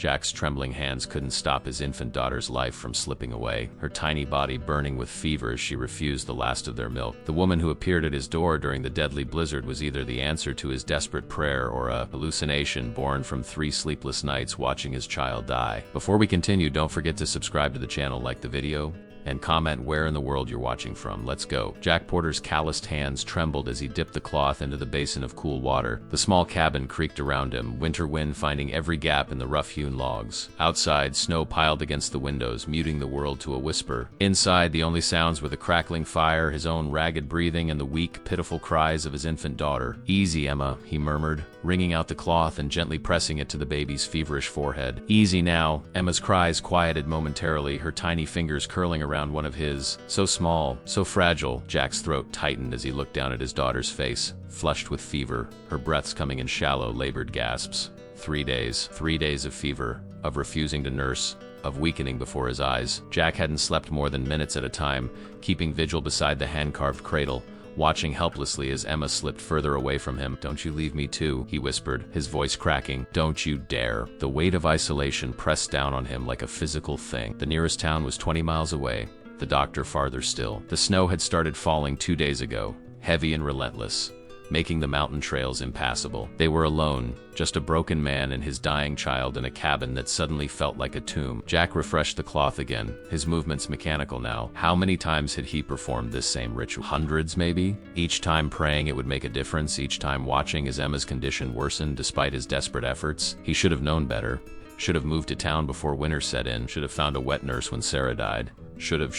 Jack's trembling hands couldn't stop his infant daughter's life from slipping away, her tiny body burning with fever as she refused the last of their milk. The woman who appeared at his door during the deadly blizzard was either the answer to his desperate prayer or a hallucination born from 3 sleepless nights watching his child die. Before we continue, don't forget to subscribe to the channel, like the video, and comment where in the world you're watching from. Let's go. Jack Porter's calloused hands trembled as he dipped the cloth into the basin of cool water. The small cabin creaked around him, winter wind finding every gap in the rough-hewn logs. Outside, snow piled against the windows, muting the world to a whisper. Inside, the only sounds were the crackling fire, his own ragged breathing, and the weak, pitiful cries of his infant daughter. "Easy, Emma," he murmured, wringing out the cloth and gently pressing it to the baby's feverish forehead. "Easy now." Emma's cries quieted momentarily, her tiny fingers curling around one of his. So small, so fragile. Jack's throat tightened as he looked down at his daughter's face, flushed with fever, her breaths coming in shallow, labored gasps. 3 days. 3 days of fever, of refusing to nurse, of weakening before his eyes. Jack hadn't slept more than minutes at a time, keeping vigil beside the hand-carved cradle, watching helplessly as Emma slipped further away from him. "Don't you leave me too," he whispered, his voice cracking. "Don't you dare." The weight of isolation pressed down on him like a physical thing. The nearest town was 20 miles away, the doctor farther still. The snow had started falling 2 days ago, heavy and relentless, making the mountain trails impassable. They were alone, just a broken man and his dying child in a cabin that suddenly felt like a tomb. Jack refreshed the cloth again, his movements mechanical now. How many times had he performed this same ritual? Hundreds, maybe? Each time praying it would make a difference, each time watching as Emma's condition worsened despite his desperate efforts. He should have known better. Should have moved to town before winter set in. Should have found a wet nurse when Sarah died. Should have.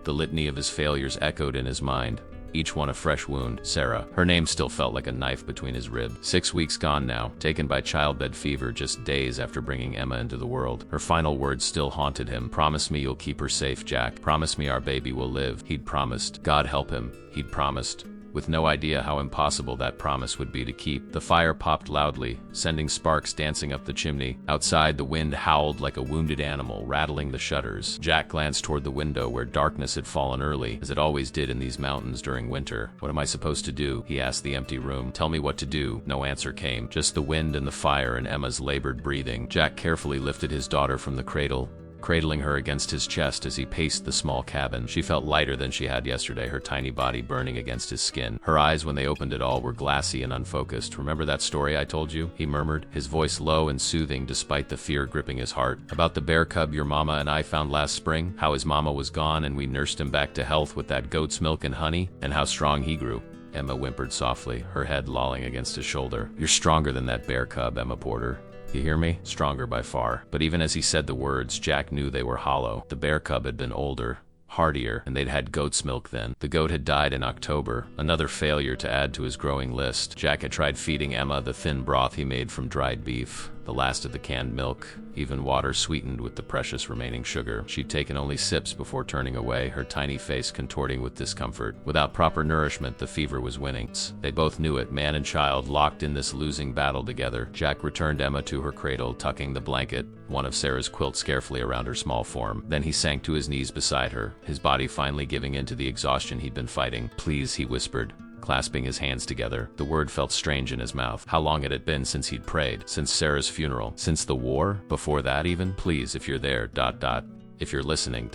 The litany of his failures echoed in his mind, each one a fresh wound. Sarah. Her name still felt like a knife between his ribs. 6 weeks gone now, taken by childbed fever just days after bringing Emma into the world. Her final words still haunted him. "Promise me you'll keep her safe, Jack. Promise me our baby will live." He'd promised. God help him. He'd promised, with no idea how impossible that promise would be to keep. The fire popped loudly, sending sparks dancing up the chimney. Outside, the wind howled like a wounded animal, rattling the shutters. Jack glanced toward the window where darkness had fallen early, as it always did in these mountains during winter. "What am I supposed to do?" he asked the empty room. "Tell me what to do." No answer came, just the wind and the fire and Emma's labored breathing. Jack carefully lifted his daughter from the cradle, cradling her against his chest as he paced the small cabin. She felt lighter than she had yesterday, her tiny body burning against his skin. Her eyes, when they opened at all, were glassy and unfocused. "Remember that story I told you?" he murmured, his voice low and soothing despite the fear gripping his heart. "About the bear cub your mama and I found last spring? How his mama was gone and we nursed him back to health with that goat's milk and honey? And how strong he grew?" Emma whimpered softly, her head lolling against his shoulder. "You're stronger than that bear cub, Emma Porter. You hear me? Stronger by far." But even as he said the words, Jack knew they were hollow. The bear cub had been older, hardier, and they'd had goat's milk then. The goat had died in October, another failure to add to his growing list. Jack had tried feeding Emma the thin broth he made from dried beef, the last of the canned milk, even water sweetened with the precious remaining sugar. She'd taken only sips before turning away, her tiny face contorting with discomfort. Without proper nourishment, the fever was winning. They both knew it, man and child locked in this losing battle together. Jack returned Emma to her cradle, tucking the blanket, one of Sarah's quilts, carefully around her small form. Then he sank to his knees beside her, his body finally giving in to the exhaustion he'd been fighting. "Please," he whispered, clasping his hands together. The word felt strange in his mouth. How long had it been since he'd prayed? Since Sarah's funeral? Since the war? Before that even? "Please, if you're there, ... if you're listening, ...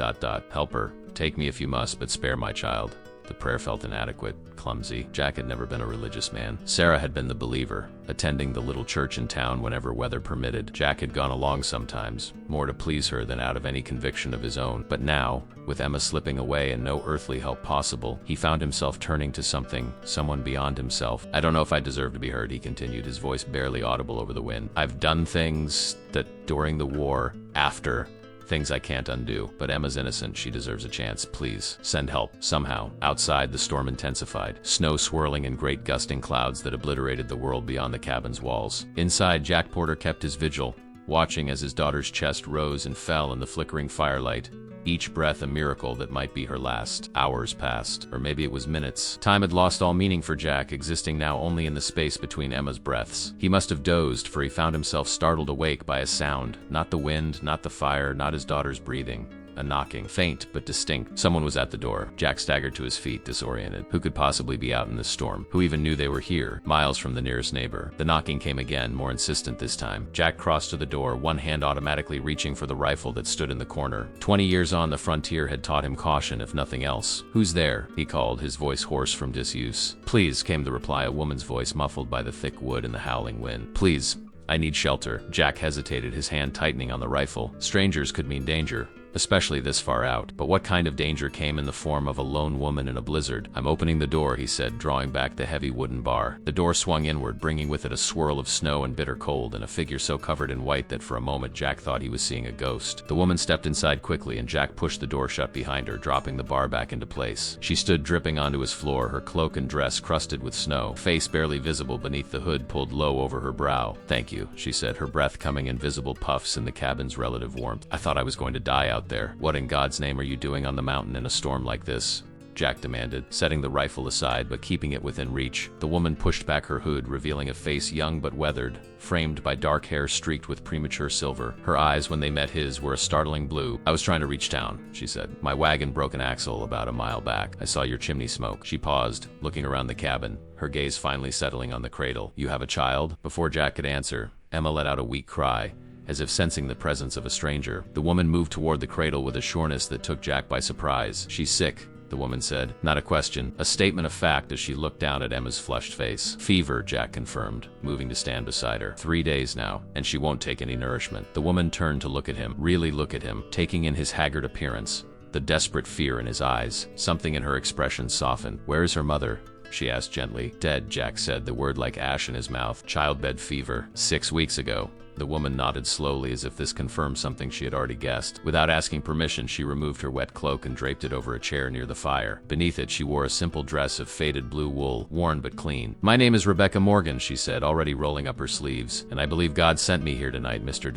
help her. Take me if you must, but spare my child." The prayer felt inadequate, clumsy. Jack had never been a religious man. Sarah had been the believer, attending the little church in town whenever weather permitted. Jack had gone along sometimes, more to please her than out of any conviction of his own. But now, with Emma slipping away and no earthly help possible, he found himself turning to someone beyond himself. "I don't know if I deserve to be heard," he continued, his voice barely audible over the wind. "I've done things that during the war, after, things I can't undo. But Emma's innocent. She deserves a chance. Please, send help, somehow." Outside, the storm intensified, snow swirling in great gusting clouds that obliterated the world beyond the cabin's walls. Inside, Jack Porter kept his vigil, watching as his daughter's chest rose and fell in the flickering firelight. Each breath a miracle that might be her last. Hours passed, or maybe it was minutes. Time had lost all meaning for Jack, existing now only in the space between Emma's breaths. He must have dozed, for he found himself startled awake by a sound. Not the wind, not the fire, not his daughter's breathing. A knocking, faint but distinct. Someone was at the door. Jack staggered to his feet, disoriented. Who could possibly be out in this storm? Who even knew they were here, miles from the nearest neighbor? The knocking came again, more insistent this time. Jack crossed to the door, one hand automatically reaching for the rifle that stood in the corner. 20 years on, the frontier had taught him caution, if nothing else. "Who's there?" he called, his voice hoarse from disuse. "Please," came the reply, a woman's voice muffled by the thick wood and the howling wind. "Please, I need shelter." Jack hesitated, his hand tightening on the rifle. Strangers could mean danger, especially this far out. But what kind of danger came in the form of a lone woman in a blizzard? "I'm opening the door," he said, drawing back the heavy wooden bar. The door swung inward, bringing with it a swirl of snow and bitter cold, and a figure so covered in white that for a moment Jack thought he was seeing a ghost. The woman stepped inside quickly, and Jack pushed the door shut behind her, dropping the bar back into place. She stood dripping onto his floor, her cloak and dress crusted with snow, face barely visible beneath the hood pulled low over her brow. "Thank you," she said, her breath coming in visible puffs in the cabin's relative warmth. "I thought I was going to die out there." "What in God's name are you doing on the mountain in a storm like this?" Jack demanded, setting the rifle aside but keeping it within reach. The woman pushed back her hood, revealing a face young but weathered, framed by dark hair streaked with premature silver. Her eyes, when they met his, were a startling blue. "I was trying to reach town," she said. "My wagon broke an axle about a mile back. I saw your chimney smoke." She paused, looking around the cabin, her gaze finally settling on the cradle. "You have a child?" Before Jack could answer, Emma let out a weak cry, as if sensing the presence of a stranger. The woman moved toward the cradle with a sureness that took Jack by surprise. "She's sick," the woman said. Not a question, a statement of fact as she looked down at Emma's flushed face. "Fever," Jack confirmed, moving to stand beside her. 3 days now, and she won't take any nourishment." The woman turned to look at him, really look at him, taking in his haggard appearance, the desperate fear in his eyes. Something in her expression softened. "Where is her mother?" she asked gently. "Dead," Jack said, the word like ash in his mouth. "Childbed fever. 6 weeks ago." The woman nodded slowly, as if this confirmed something she had already guessed. Without asking permission, she removed her wet cloak and draped it over a chair near the fire. Beneath it, she wore a simple dress of faded blue wool, worn but clean. "My name is Rebecca Morgan," she said, already rolling up her sleeves. "And I believe God sent me here tonight, Mr.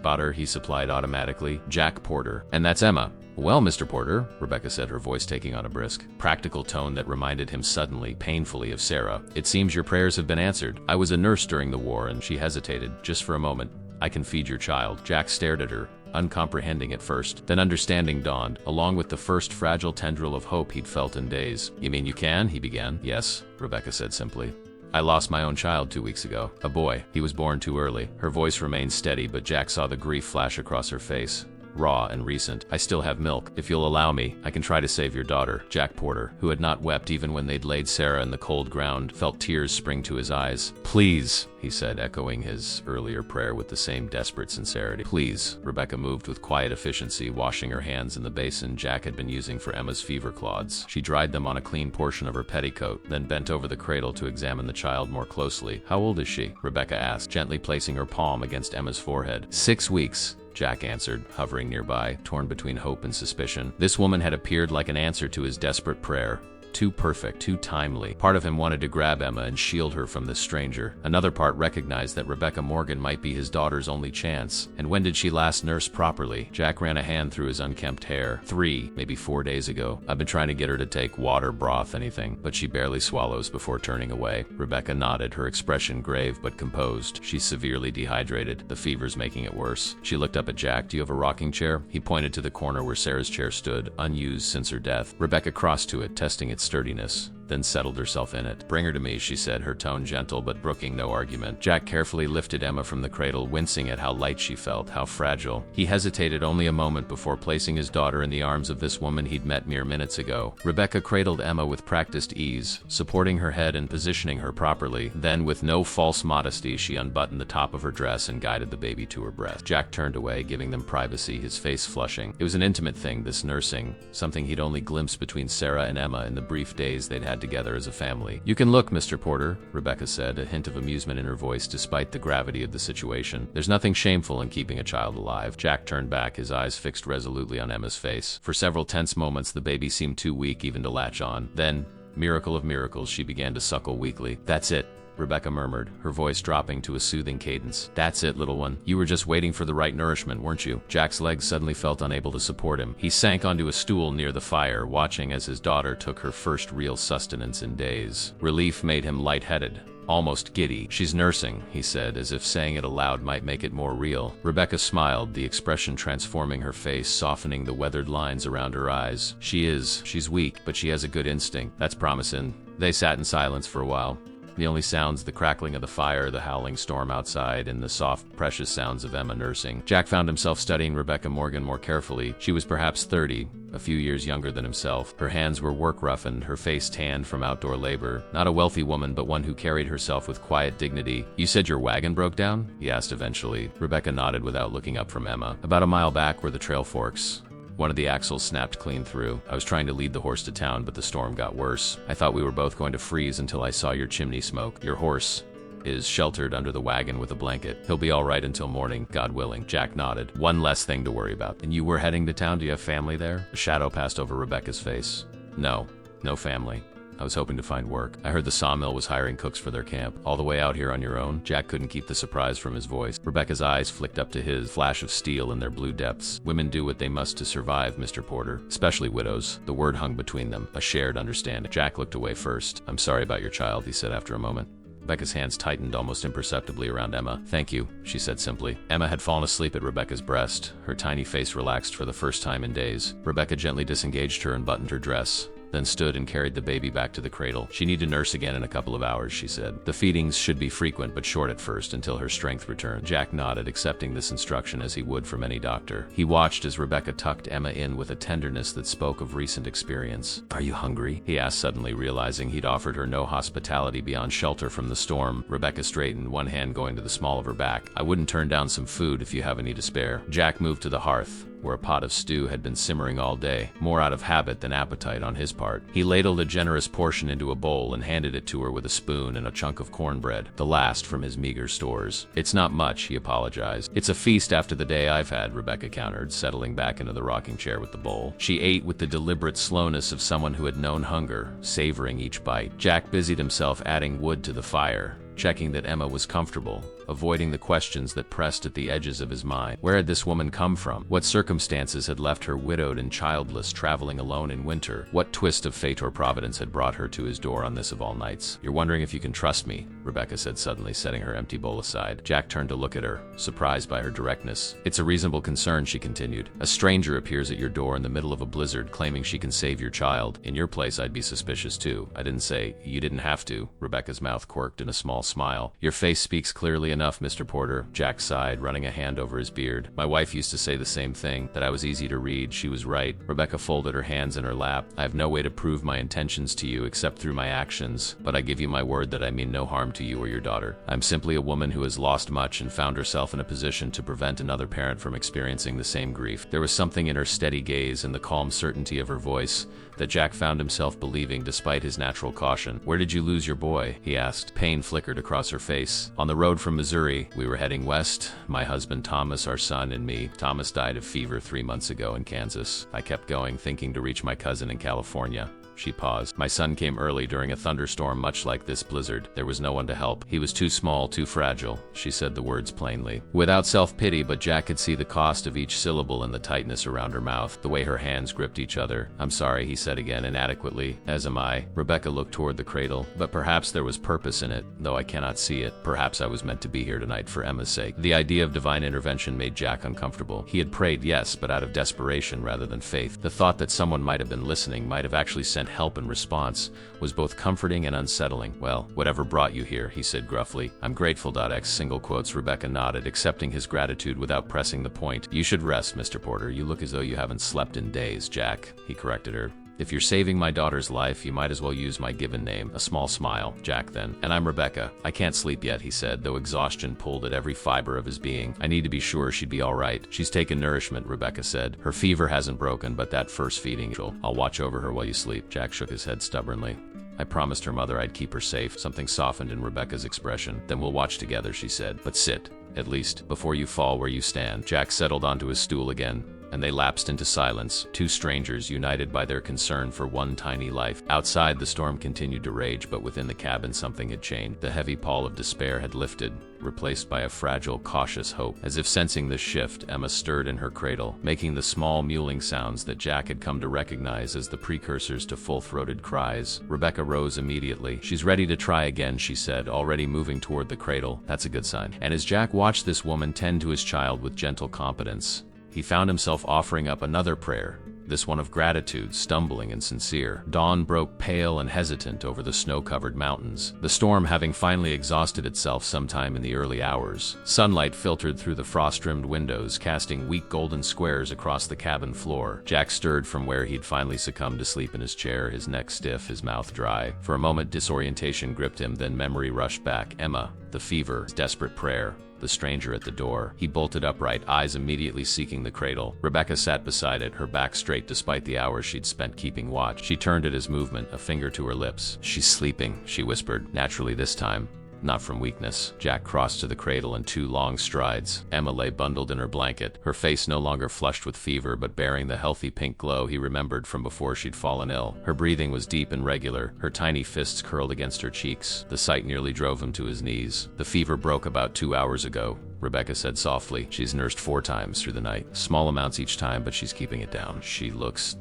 Potter," he supplied automatically. "Jack Porter. And that's Emma." "Well, Mr. Porter," Rebecca said, her voice taking on a brisk, practical tone that reminded him suddenly, painfully, of Sarah. "It seems your prayers have been answered. I was a nurse during the war," and she hesitated, "just for a moment. I can feed your child." Jack stared at her, uncomprehending at first. Then understanding dawned, along with the first fragile tendril of hope he'd felt in days. "You mean you can?" he began. "Yes," Rebecca said simply. "I lost my own child 2 weeks ago. A boy. He was born too early." Her voice remained steady, but Jack saw the grief flash across her face. Raw and recent. "I still have milk. If you'll allow me, I can try to save your daughter." Jack Porter, who had not wept even when they'd laid Sarah in the cold ground, felt tears spring to his eyes. "Please," he said, echoing his earlier prayer with the same desperate sincerity. "Please." Rebecca moved with quiet efficiency, washing her hands in the basin Jack had been using for Emma's fever clods. She dried them on a clean portion of her petticoat, then bent over the cradle to examine the child more closely. "How old is she?" Rebecca asked, gently placing her palm against Emma's forehead. 6 weeks. Jack answered, hovering nearby, torn between hope and suspicion. This woman had appeared like an answer to his desperate prayer. Too perfect, too timely. Part of him wanted to grab Emma and shield her from this stranger. Another part recognized that Rebecca Morgan might be his daughter's only chance. And when did she last nurse properly? Jack ran a hand through his unkempt hair. 3, maybe 4 days ago. I've been trying to get her to take water, broth, anything, but she barely swallows before turning away. Rebecca nodded, her expression grave but composed. She's severely dehydrated. The fever's making it worse. She looked up at Jack. "Do you have a rocking chair?" He pointed to the corner where Sarah's chair stood, unused since her death. Rebecca crossed to it, testing its sturdiness, then settled herself in it. "Bring her to me," she said, her tone gentle but brooking no argument. Jack carefully lifted Emma from the cradle, wincing at how light she felt, how fragile. He hesitated only a moment before placing his daughter in the arms of this woman he'd met mere minutes ago. Rebecca cradled Emma with practiced ease, supporting her head and positioning her properly. Then, with no false modesty, she unbuttoned the top of her dress and guided the baby to her breast. Jack turned away, giving them privacy, his face flushing. It was an intimate thing, this nursing, something he'd only glimpsed between Sarah and Emma in the brief days they'd had together as a family. "You can look, Mr. Porter," Rebecca said, a hint of amusement in her voice despite the gravity of the situation. "There's nothing shameful in keeping a child alive." Jack turned back, his eyes fixed resolutely on Emma's face. For several tense moments, the baby seemed too weak even to latch on. Then, miracle of miracles, she began to suckle weakly. "That's it," Rebecca murmured, her voice dropping to a soothing cadence. That's it, little one. You were just waiting for the right nourishment, weren't you? Jack's legs suddenly felt unable to support him. He sank onto a stool near the fire, watching as his daughter took her first real sustenance in days. Relief made him lightheaded, almost giddy. She's nursing, he said, as if saying it aloud might make it more real. Rebecca smiled, the expression transforming her face, softening the weathered lines around her eyes. She's weak, but she has a good instinct. That's promising. They sat in silence for a while. The only sounds, the crackling of the fire, the howling storm outside, and the soft, precious sounds of Emma nursing. Jack found himself studying Rebecca Morgan more carefully. She was perhaps 30, a few years younger than himself. Her hands were work-roughened, her face tanned from outdoor labor. Not a wealthy woman, but one who carried herself with quiet dignity. You said your wagon broke down? He asked eventually. Rebecca nodded without looking up from Emma. About a mile back where the trail forks. One of the axles snapped clean through. I was trying to lead the horse to town, but the storm got worse. I thought we were both going to freeze until I saw your chimney smoke. Your horse is sheltered under the wagon with a blanket. He'll be all right until morning, God willing. Jack nodded. One less thing to worry about. And you were heading to town? Do you have family there? A shadow passed over Rebecca's face. No family. I was hoping to find work. I heard the sawmill was hiring cooks for their camp. All the way out here on your own? Jack couldn't keep the surprise from his voice. Rebecca's eyes flicked up to his, flash of steel in their blue depths. Women do what they must to survive, Mr. Porter. Especially widows. The word hung between them, a shared understanding. Jack looked away first. I'm sorry about your child, he said after a moment. Rebecca's hands tightened almost imperceptibly around Emma. Thank you, she said simply. Emma had fallen asleep at Rebecca's breast. Her tiny face relaxed for the first time in days. Rebecca gently disengaged her and buttoned her dress, then stood and carried the baby back to the cradle. She needed to nurse again in a couple of hours, she said. The feedings should be frequent but short at first until her strength returned. Jack nodded, accepting this instruction as he would from any doctor. He watched as Rebecca tucked Emma in with a tenderness that spoke of recent experience. Are you hungry? He asked, suddenly realizing he'd offered her no hospitality beyond shelter from the storm. Rebecca straightened, one hand going to the small of her back. I wouldn't turn down some food if you have any to spare. Jack moved to the hearth, where a pot of stew had been simmering all day, more out of habit than appetite on his part. He ladled a generous portion into a bowl and handed it to her with a spoon and a chunk of cornbread, the last from his meager stores. It's not much, he apologized. It's a feast after the day I've had, Rebecca countered, settling back into the rocking chair with the bowl. She ate with the deliberate slowness of someone who had known hunger, savoring each bite. Jack busied himself adding wood to the fire, checking that Emma was comfortable, avoiding the questions that pressed at the edges of his mind. Where had this woman come from? What circumstances had left her widowed and childless, traveling alone in winter? What twist of fate or providence had brought her to his door on this of all nights? You're wondering if you can trust me, Rebecca said suddenly, setting her empty bowl aside. Jack turned to look at her, surprised by her directness. It's a reasonable concern, she continued. A stranger appears at your door in the middle of a blizzard, claiming she can save your child. In your place, I'd be suspicious too. I didn't say you didn't have to. Rebecca's mouth quirked in a small smile. Your face speaks clearly enough, Mr. Porter. Jack sighed, running a hand over his beard. My wife used to say the same thing, that I was easy to read. She was right. Rebecca folded her hands in her lap. I have no way to prove my intentions to you except through my actions, but I give you my word that I mean no harm to you or your daughter. I'm simply a woman who has lost much and found herself in a position to prevent another parent from experiencing the same grief. There was something in her steady gaze and the calm certainty of her voice that Jack found himself believing despite his natural caution. Where did you lose your boy? He asked. Pain flickered across her face. On the road from Missouri. We were heading west. My husband Thomas, our son, and me. Thomas died of fever 3 months ago in Kansas. I kept going, thinking to reach my cousin in California. She paused. My son came early during a thunderstorm much like this blizzard. There was no one to help. He was too small, too fragile. She said the words plainly, without self-pity, but Jack could see the cost of each syllable in the tightness around her mouth, the way her hands gripped each other. I'm sorry, he said again, inadequately. As am I. Rebecca looked toward the cradle. But perhaps there was purpose in it, though I cannot see it. Perhaps I was meant to be here tonight for Emma's sake. The idea of divine intervention made Jack uncomfortable. He had prayed, yes, but out of desperation rather than faith. The thought that someone might have been listening, might have actually sent help in response, was both comforting and unsettling. Well, whatever brought you here, he said gruffly. I'm grateful. X single quotes. Rebecca nodded, accepting his gratitude without pressing the point. You should rest, Mr. Porter. You look as though you haven't slept in days, Jack, he corrected her. If you're saving my daughter's life, you might as well use my given name. A small smile. Jack then. And I'm Rebecca. I can't sleep yet, he said, though exhaustion pulled at every fiber of his being. I need to be sure she'd be all right. She's taken nourishment, Rebecca said. Her fever hasn't broken, but that first feeding, I'll watch over her while you sleep. Jack shook his head stubbornly. I promised her mother I'd keep her safe. Something softened in Rebecca's expression. Then we'll watch together, she said. But sit, at least, before you fall where you stand. Jack settled onto his stool again, and they lapsed into silence, two strangers united by their concern for one tiny life. Outside, the storm continued to rage, but within the cabin something had changed. The heavy pall of despair had lifted, replaced by a fragile, cautious hope. As if sensing this shift, Emma stirred in her cradle, making the small mewling sounds that Jack had come to recognize as the precursors to full-throated cries. Rebecca rose immediately. "She's ready to try again," she said, already moving toward the cradle. "That's a good sign." And as Jack watched this woman tend to his child with gentle competence, he found himself offering up another prayer, this one of gratitude, stumbling and sincere. Dawn broke pale and hesitant over the snow-covered mountains, the storm having finally exhausted itself sometime in the early hours. Sunlight filtered through the frost-rimmed windows, casting weak golden squares across the cabin floor. Jack stirred from where he'd finally succumbed to sleep in his chair, his neck stiff, his mouth dry. For a moment, disorientation gripped him, then memory rushed back. Emma, the fever, desperate prayer, the stranger at the door. He bolted upright, eyes immediately seeking the cradle. Rebecca sat beside it, her back straight despite the hours she'd spent keeping watch. She turned at his movement, a finger to her lips. "She's sleeping," she whispered, naturally this time, not from weakness. Jack crossed to the cradle in 2 long strides. Emma lay bundled in her blanket, her face no longer flushed with fever but bearing the healthy pink glow he remembered from before she'd fallen ill. Her breathing was deep and regular, her tiny fists curled against her cheeks. The sight nearly drove him to his knees. "The fever broke about 2 hours ago," Rebecca said softly. "She's nursed 4 times through the night. Small amounts each time, but she's keeping it down. She looks ...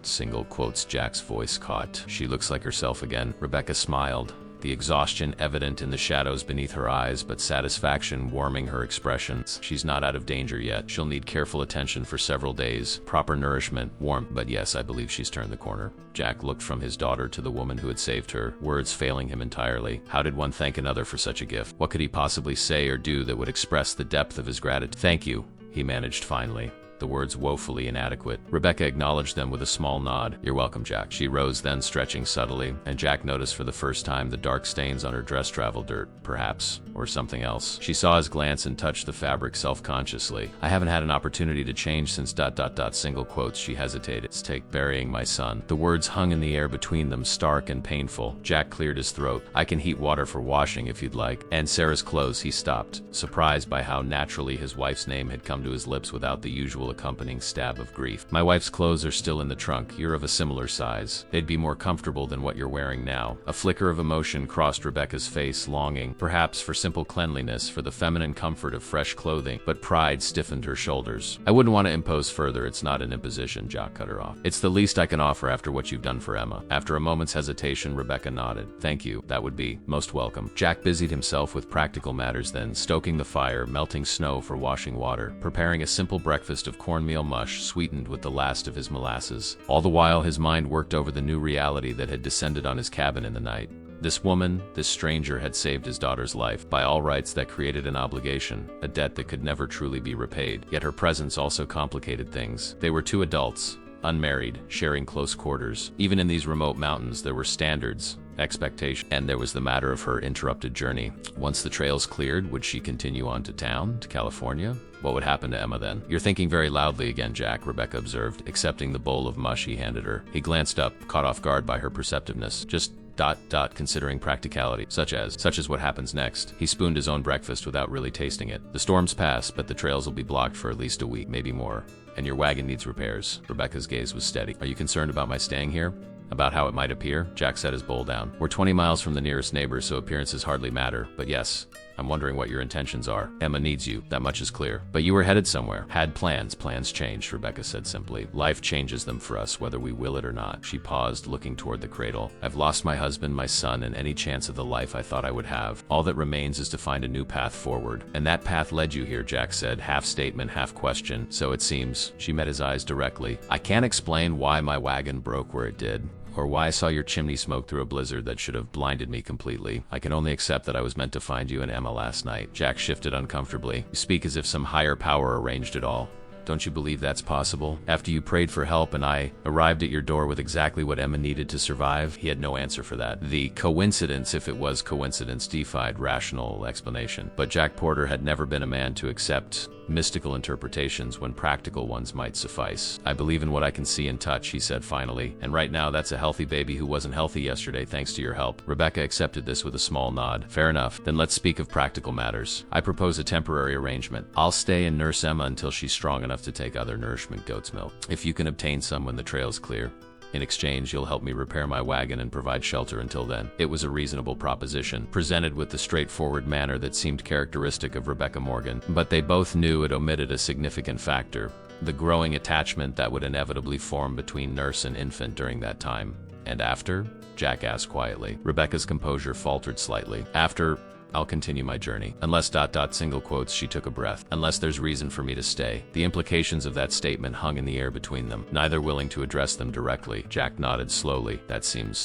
single quotes Jack's voice caught. "She looks like herself again." Rebecca smiled, the exhaustion evident in the shadows beneath her eyes, but satisfaction warming her expressions. "She's not out of danger yet. She'll need careful attention for several days, proper nourishment, warmth, but yes, I believe she's turned the corner." Jack looked from his daughter to the woman who had saved her, words failing him entirely. How did one thank another for such a gift? What could he possibly say or do that would express the depth of his gratitude? "Thank you," he managed finally, the words woefully inadequate. Rebecca acknowledged them with a small nod. "You're welcome, Jack." She rose then, stretching subtly, and Jack noticed for the first time the dark stains on her dress travel dirt, perhaps, or something else. She saw his glance and touched the fabric self-consciously. "I haven't had an opportunity to change since ... single quotes." She hesitated. "It's take burying my son." The words hung in the air between them, stark and painful. Jack cleared his throat. "I can heat water for washing if you'd like." "And Sarah's clothes," he stopped, surprised by how naturally his wife's name had come to his lips without the usual accompanying stab of grief. "My wife's clothes are still in the trunk. You're of a similar size. They'd be more comfortable than what you're wearing now." A flicker of emotion crossed Rebecca's face, longing, perhaps for simple cleanliness, for the feminine comfort of fresh clothing, but pride stiffened her shoulders. "I wouldn't want to impose further. It's not an imposition," Jack cut her off. "It's the least I can offer after what you've done for Emma." After a moment's hesitation, Rebecca nodded. "Thank you. That would be most welcome." Jack busied himself with practical matters then, stoking the fire, melting snow for washing water, preparing a simple breakfast of cornmeal mush sweetened with the last of his molasses. All the while his mind worked over the new reality that had descended on his cabin in the night. This woman, this stranger, had saved his daughter's life. By all rights, that created an obligation, a debt that could never truly be repaid. Yet her presence also complicated things. They were 2 adults, unmarried, sharing close quarters. Even in these remote mountains, there were standards, expectation, and there was the matter of her interrupted journey. Once the trails cleared, would she continue on to town, to California? What would happen to Emma then? "You're thinking very loudly again, Jack," Rebecca observed, accepting the bowl of mush he handed her. He glanced up, caught off guard by her perceptiveness. "Just ... considering practicality, such as what happens next." He spooned his own breakfast without really tasting it. "The storm's passed, but the trails will be blocked for at least a week, maybe more. And your wagon needs repairs." Rebecca's gaze was steady. "Are you concerned about my staying here? About how it might appear?" Jack set his bowl down. "We're 20 miles from the nearest neighbor, so appearances hardly matter. But yes, I'm wondering what your intentions are. Emma needs you, that much is clear. But you were headed somewhere." "Had plans. Plans changed," Rebecca said simply. "Life changes them for us, whether we will it or not." She paused, looking toward the cradle. "I've lost my husband, my son, and any chance of the life I thought I would have. All that remains is to find a new path forward." "And that path led you here," Jack said, half statement, half question. "So it seems." She met his eyes directly. "I can't explain why my wagon broke where it did, or why I saw your chimney smoke through a blizzard that should have blinded me completely. I can only accept that I was meant to find you and Emma last night." Jack shifted uncomfortably. "You speak as if some higher power arranged it all. Don't you believe that's possible? After you prayed for help and I arrived at your door with exactly what Emma needed to survive?" He had no answer for that. The coincidence, if it was coincidence, defied rational explanation. But Jack Porter had never been a man to accept mystical interpretations when practical ones might suffice. I believe in what I can see and touch, he said finally, and right now that's a healthy baby who wasn't healthy yesterday thanks to your help. Rebecca accepted this with a small nod. Fair enough, then let's speak of practical matters. I propose a temporary arrangement. I'll stay and nurse Emma until she's strong enough to take other nourishment goat's milk. If you can obtain some when the trail's clear. In exchange, you'll help me repair my wagon and provide shelter until then. It was a reasonable proposition, presented with the straightforward manner that seemed characteristic of Rebecca Morgan, but they both knew it omitted a significant factor: the growing attachment that would inevitably form between nurse and infant during that time. And after? Jack asked quietly. Rebecca's composure faltered slightly. After, I'll continue my journey. Unless ... single quotes, she took a breath. Unless there's reason for me to stay. The implications of that statement hung in the air between them, neither willing to address them directly. Jack nodded slowly. That seems ...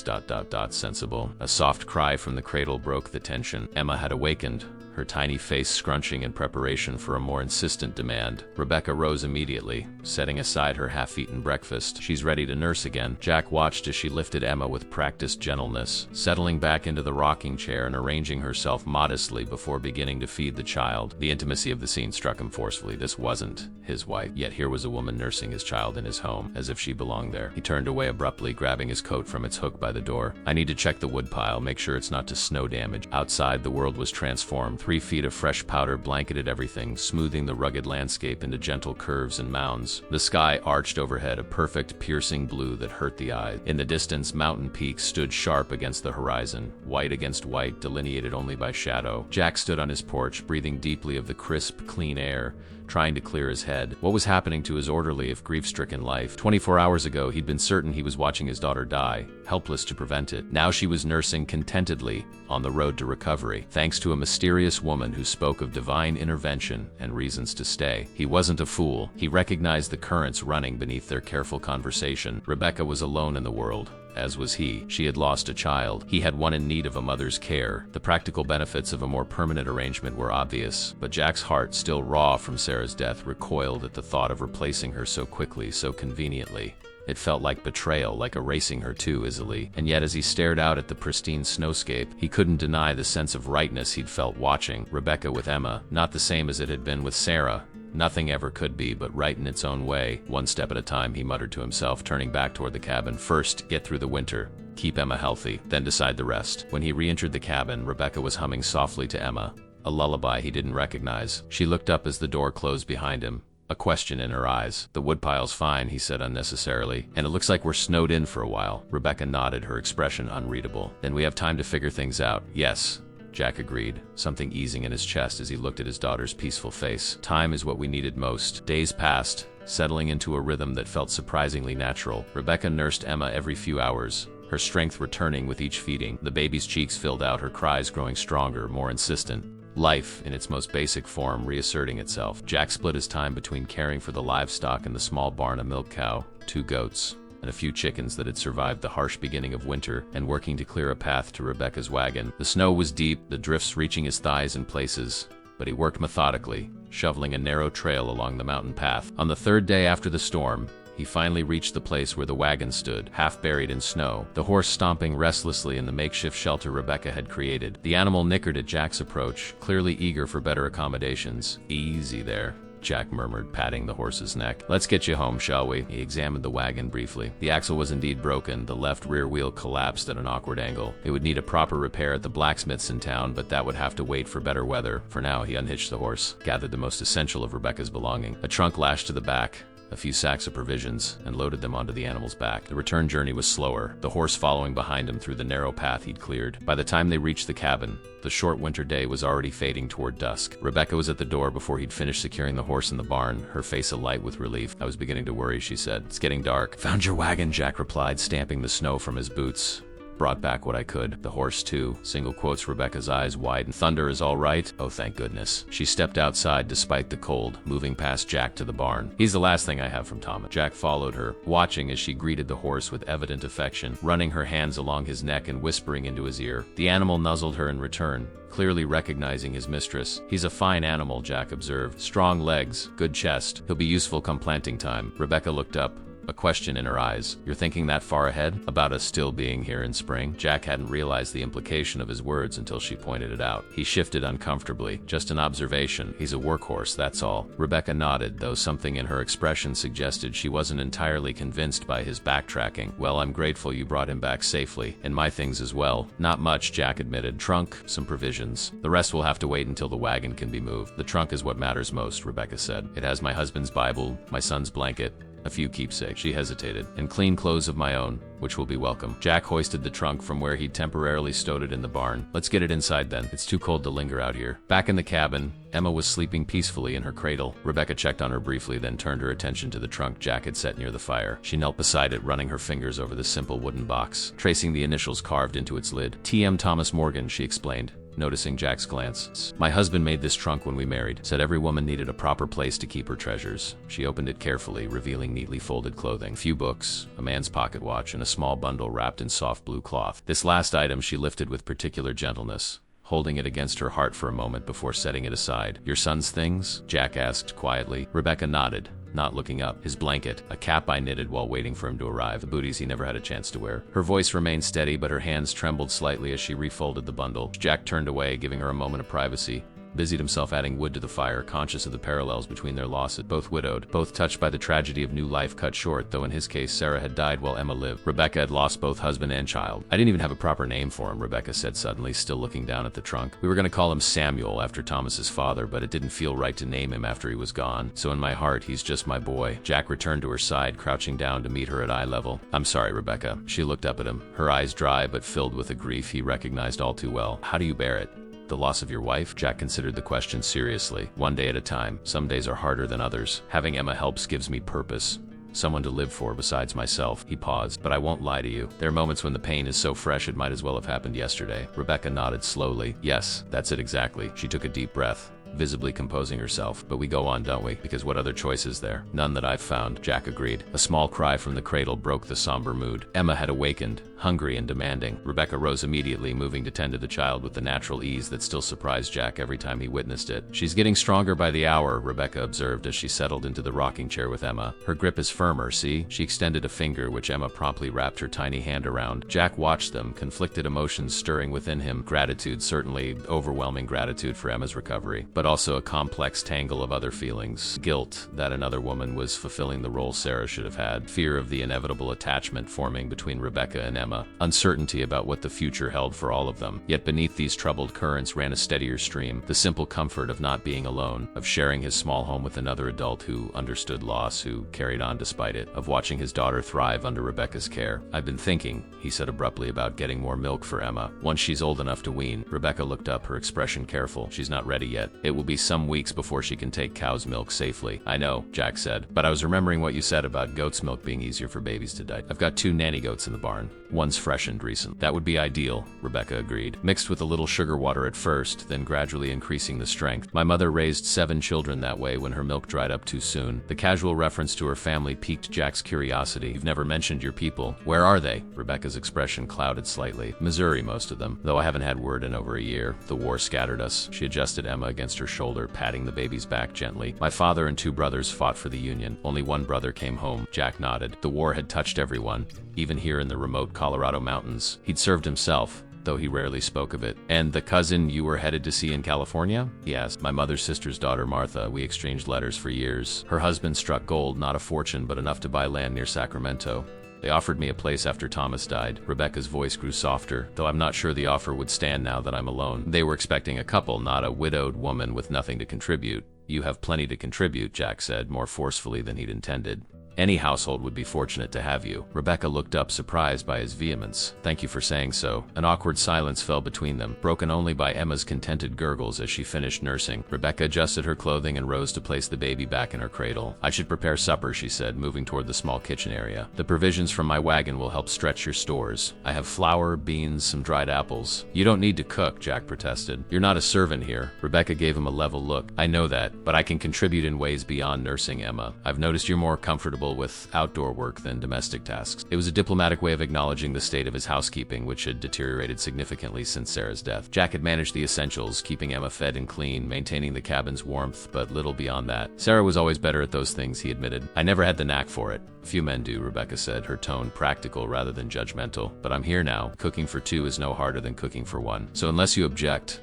sensible. A soft cry from the cradle broke the tension. Emma had awakened, her tiny face scrunching in preparation for a more insistent demand. Rebecca rose immediately, setting aside her half-eaten breakfast. She's ready to nurse again. Jack watched as she lifted Emma with practiced gentleness, settling back into the rocking chair and arranging herself modestly before beginning to feed the child. The intimacy of the scene struck him forcefully. This wasn't his wife, yet here was a woman nursing his child in his home, as if she belonged there. He turned away abruptly, grabbing his coat from its hook by the door. I need to check the woodpile, make sure it's not to snow damage. Outside, the world was transformed. 3 feet of fresh powder blanketed everything, smoothing the rugged landscape into gentle curves and mounds. The sky arched overhead, a perfect, piercing blue that hurt the eye. In the distance, mountain peaks stood sharp against the horizon, white against white, delineated only by shadow. Jack stood on his porch, breathing deeply of the crisp, clean air, trying to clear his head. What was happening to his orderly, if grief-stricken life? 24 hours ago, he'd been certain he was watching his daughter die, helpless to prevent it. Now she was nursing contentedly, on the road to recovery, thanks to a mysterious woman who spoke of divine intervention and reasons to stay. He wasn't a fool. He recognized the currents running beneath their careful conversation. Rebecca was alone in the world, as was he. She had lost a child. He had one in need of a mother's care. The practical benefits of a more permanent arrangement were obvious, but Jack's heart, still raw from Sarah's death, recoiled at the thought of replacing her so quickly, so conveniently. It felt like betrayal, like erasing her too easily. And yet as he stared out at the pristine snowscape, he couldn't deny the sense of rightness he'd felt watching Rebecca with Emma. Not the same as it had been with Sarah. Nothing ever could be, but right in its own way. One step at a time, he muttered to himself, turning back toward the cabin. First, get through the winter. Keep Emma healthy, then decide the rest. When he re-entered the cabin, Rebecca was humming softly to Emma, a lullaby he didn't recognize. She looked up as the door closed behind him, a question in her eyes. The woodpile's fine, he said unnecessarily, and it looks like we're snowed in for a while. Rebecca nodded, her expression unreadable. Then we have time to figure things out. Yes, Jack agreed, something easing in his chest as he looked at his daughter's peaceful face. Time is what we needed most. Days passed, settling into a rhythm that felt surprisingly natural. Rebecca nursed Emma every few hours, her strength returning with each feeding. The baby's cheeks filled out, her cries growing stronger, more insistent. Life, in its most basic form, reasserting itself. Jack split his time between caring for the livestock in the small barn, a milk cow, 2 goats, and a few chickens that had survived the harsh beginning of winter, and working to clear a path to Rebecca's wagon. The snow was deep, the drifts reaching his thighs in places, but he worked methodically, shoveling a narrow trail along the mountain path. On the 3rd day after the storm, he finally reached the place where the wagon stood, half buried in snow, the horse stomping restlessly in the makeshift shelter Rebecca had created. The animal nickered at Jack's approach, clearly eager for better accommodations. Easy there, Jack murmured, patting the horse's neck. Let's get you home, shall we? He examined the wagon briefly. The axle was indeed broken. The left rear wheel collapsed at an awkward angle. It would need a proper repair at the blacksmith's in town, but that would have to wait for better weather. For now, he unhitched the horse, gathered the most essential of Rebecca's belonging, a trunk lashed to the back, a few sacks of provisions, and loaded them onto the animal's back. The return journey was slower, the horse following behind him through the narrow path he'd cleared. By the time they reached the cabin, the short winter day was already fading toward dusk. Rebecca was at the door before he'd finished securing the horse in the barn, her face alight with relief. I was beginning to worry, she said. It's getting dark. Found your wagon, Jack replied, stamping the snow from his boots. Brought back what I could. The horse, too. Single quotes, Rebecca's eyes widened. Thunder is all right? Oh, thank goodness. She stepped outside despite the cold, moving past Jack to the barn. He's the last thing I have from Thomas. Jack followed her, watching as she greeted the horse with evident affection, running her hands along his neck and whispering into his ear. The animal nuzzled her in return, clearly recognizing his mistress. He's a fine animal, Jack observed. Strong legs, good chest. He'll be useful come planting time. Rebecca looked up, a question in her eyes. You're thinking that far ahead? About us still being here in spring? Jack hadn't realized the implication of his words until she pointed it out. He shifted uncomfortably. Just an observation. He's a workhorse, that's all. Rebecca nodded, though something in her expression suggested she wasn't entirely convinced by his backtracking. Well, I'm grateful you brought him back safely, and my things as well. Not much, Jack admitted. Trunk, some provisions. The rest will have to wait until the wagon can be moved. The trunk is what matters most, Rebecca said. It has my husband's Bible, my son's blanket, a few keepsakes. She hesitated. And clean clothes of my own, which will be welcome. Jack hoisted the trunk from where he'd temporarily stowed it in the barn. Let's get it inside then. It's too cold to linger out here. Back in the cabin, Emma was sleeping peacefully in her cradle. Rebecca checked on her briefly, then turned her attention to the trunk Jack had set near the fire. She knelt beside it, running her fingers over the simple wooden box, tracing the initials carved into its lid. T.M. Thomas Morgan, she explained, noticing Jack's glance. My husband made this trunk when we married. Said every woman needed a proper place to keep her treasures. She opened it carefully, revealing neatly folded clothing, a few books, a man's pocket watch, and a small bundle wrapped in soft blue cloth. This last item she lifted with particular gentleness, holding it against her heart for a moment before setting it aside. Your son's things? Jack asked quietly. Rebecca nodded, not looking up. His blanket, a cap I knitted while waiting for him to arrive, the booties he never had a chance to wear. Her voice remained steady, but her hands trembled slightly as she refolded the bundle. Jack turned away, giving her a moment of privacy. Busied himself adding wood to the fire, conscious of the parallels between their loss. Both widowed, both touched by the tragedy of new life cut short, though in his case Sarah had died while Emma lived. Rebecca had lost both husband and child. I didn't even have a proper name for him, Rebecca said suddenly, still looking down at the trunk. We were going to call him Samuel, after Thomas's father, but it didn't feel right to name him after he was gone. So in my heart, he's just my boy. Jack returned to her side, crouching down to meet her at eye level. I'm sorry, Rebecca. She looked up at him, her eyes dry but filled with a grief he recognized all too well. How do you bear it? The loss of your wife? Jack considered the question seriously. One day at a time. Some days are harder than others. Having Emma helps gives me purpose. Someone to live for besides myself. He paused. But I won't lie to you. There are moments when the pain is so fresh it might as well have happened yesterday. Rebecca nodded slowly. Yes, that's it exactly. She took a deep breath, visibly composing herself. But we go on, don't we? Because what other choice is there? None that I've found, Jack agreed. A small cry from the cradle broke the somber mood. Emma had awakened, hungry and demanding. Rebecca rose immediately, moving to tend to the child with the natural ease that still surprised Jack every time he witnessed it. She's getting stronger by the hour, Rebecca observed as she settled into the rocking chair with Emma. Her grip is firmer, see? She extended a finger, which Emma promptly wrapped her tiny hand around. Jack watched them, conflicted emotions stirring within him. Gratitude, certainly overwhelming gratitude for Emma's recovery, but also a complex tangle of other feelings. Guilt that another woman was fulfilling the role Sarah should have had. Fear of the inevitable attachment forming between Rebecca and Emma. Uncertainty about what the future held for all of them. Yet beneath these troubled currents ran a steadier stream. The simple comfort of not being alone, of sharing his small home with another adult who understood loss, who carried on despite it, of watching his daughter thrive under Rebecca's care. I've been thinking, he said abruptly, about getting more milk for Emma. Once she's old enough to wean. Rebecca looked up, her expression careful. She's not ready yet. It will be some weeks before she can take cow's milk safely. I know, Jack said, but I was remembering what you said about goat's milk being easier for babies to digest. I've got 2 nanny goats in the barn. One's freshened recent. That would be ideal, Rebecca agreed. Mixed with a little sugar water at first, then gradually increasing the strength. My mother raised 7 children that way when her milk dried up too soon. The casual reference to her family piqued Jack's curiosity. You've never mentioned your people. Where are they? Rebecca's expression clouded slightly. Missouri, most of them, though I haven't had word in over a year. The war scattered us. She adjusted Emma against her shoulder, patting the baby's back gently. My father and 2 brothers fought for the Union. Only one brother came home. Jack nodded. The war had touched everyone, even here in the remote Colorado mountains. He'd served himself, though he rarely spoke of it. And the cousin you were headed to see in California? He asked. My mother's sister's daughter, Martha. We exchanged letters for years. Her husband struck gold, not a fortune, but enough to buy land near Sacramento. They offered me a place after Thomas died. Rebecca's voice grew softer, though I'm not sure the offer would stand now that I'm alone. They were expecting a couple, not a widowed woman with nothing to contribute. You have plenty to contribute, Jack said, more forcefully than he'd intended. Any household would be fortunate to have you. Rebecca looked up, surprised by his vehemence. Thank you for saying so. An awkward silence fell between them, broken only by Emma's contented gurgles as she finished nursing. Rebecca adjusted her clothing and rose to place the baby back in her cradle. I should prepare supper, she said, moving toward the small kitchen area. The provisions from my wagon will help stretch your stores. I have flour, beans, some dried apples. You don't need to cook, Jack protested. You're not a servant here. Rebecca gave him a level look. I know that, but I can contribute in ways beyond nursing, Emma. I've noticed you're more comfortable comfortable with outdoor work than domestic tasks. It was a diplomatic way of acknowledging the state of his housekeeping, which had deteriorated significantly since Sarah's death. Jack had managed the essentials, keeping Emma fed and clean, maintaining the cabin's warmth, but little beyond that. Sarah was always better at those things, he admitted. I never had the knack for it. Few men do, Rebecca said, her tone practical rather than judgmental. But I'm here now. Cooking for two is no harder than cooking for one. So unless you object, ...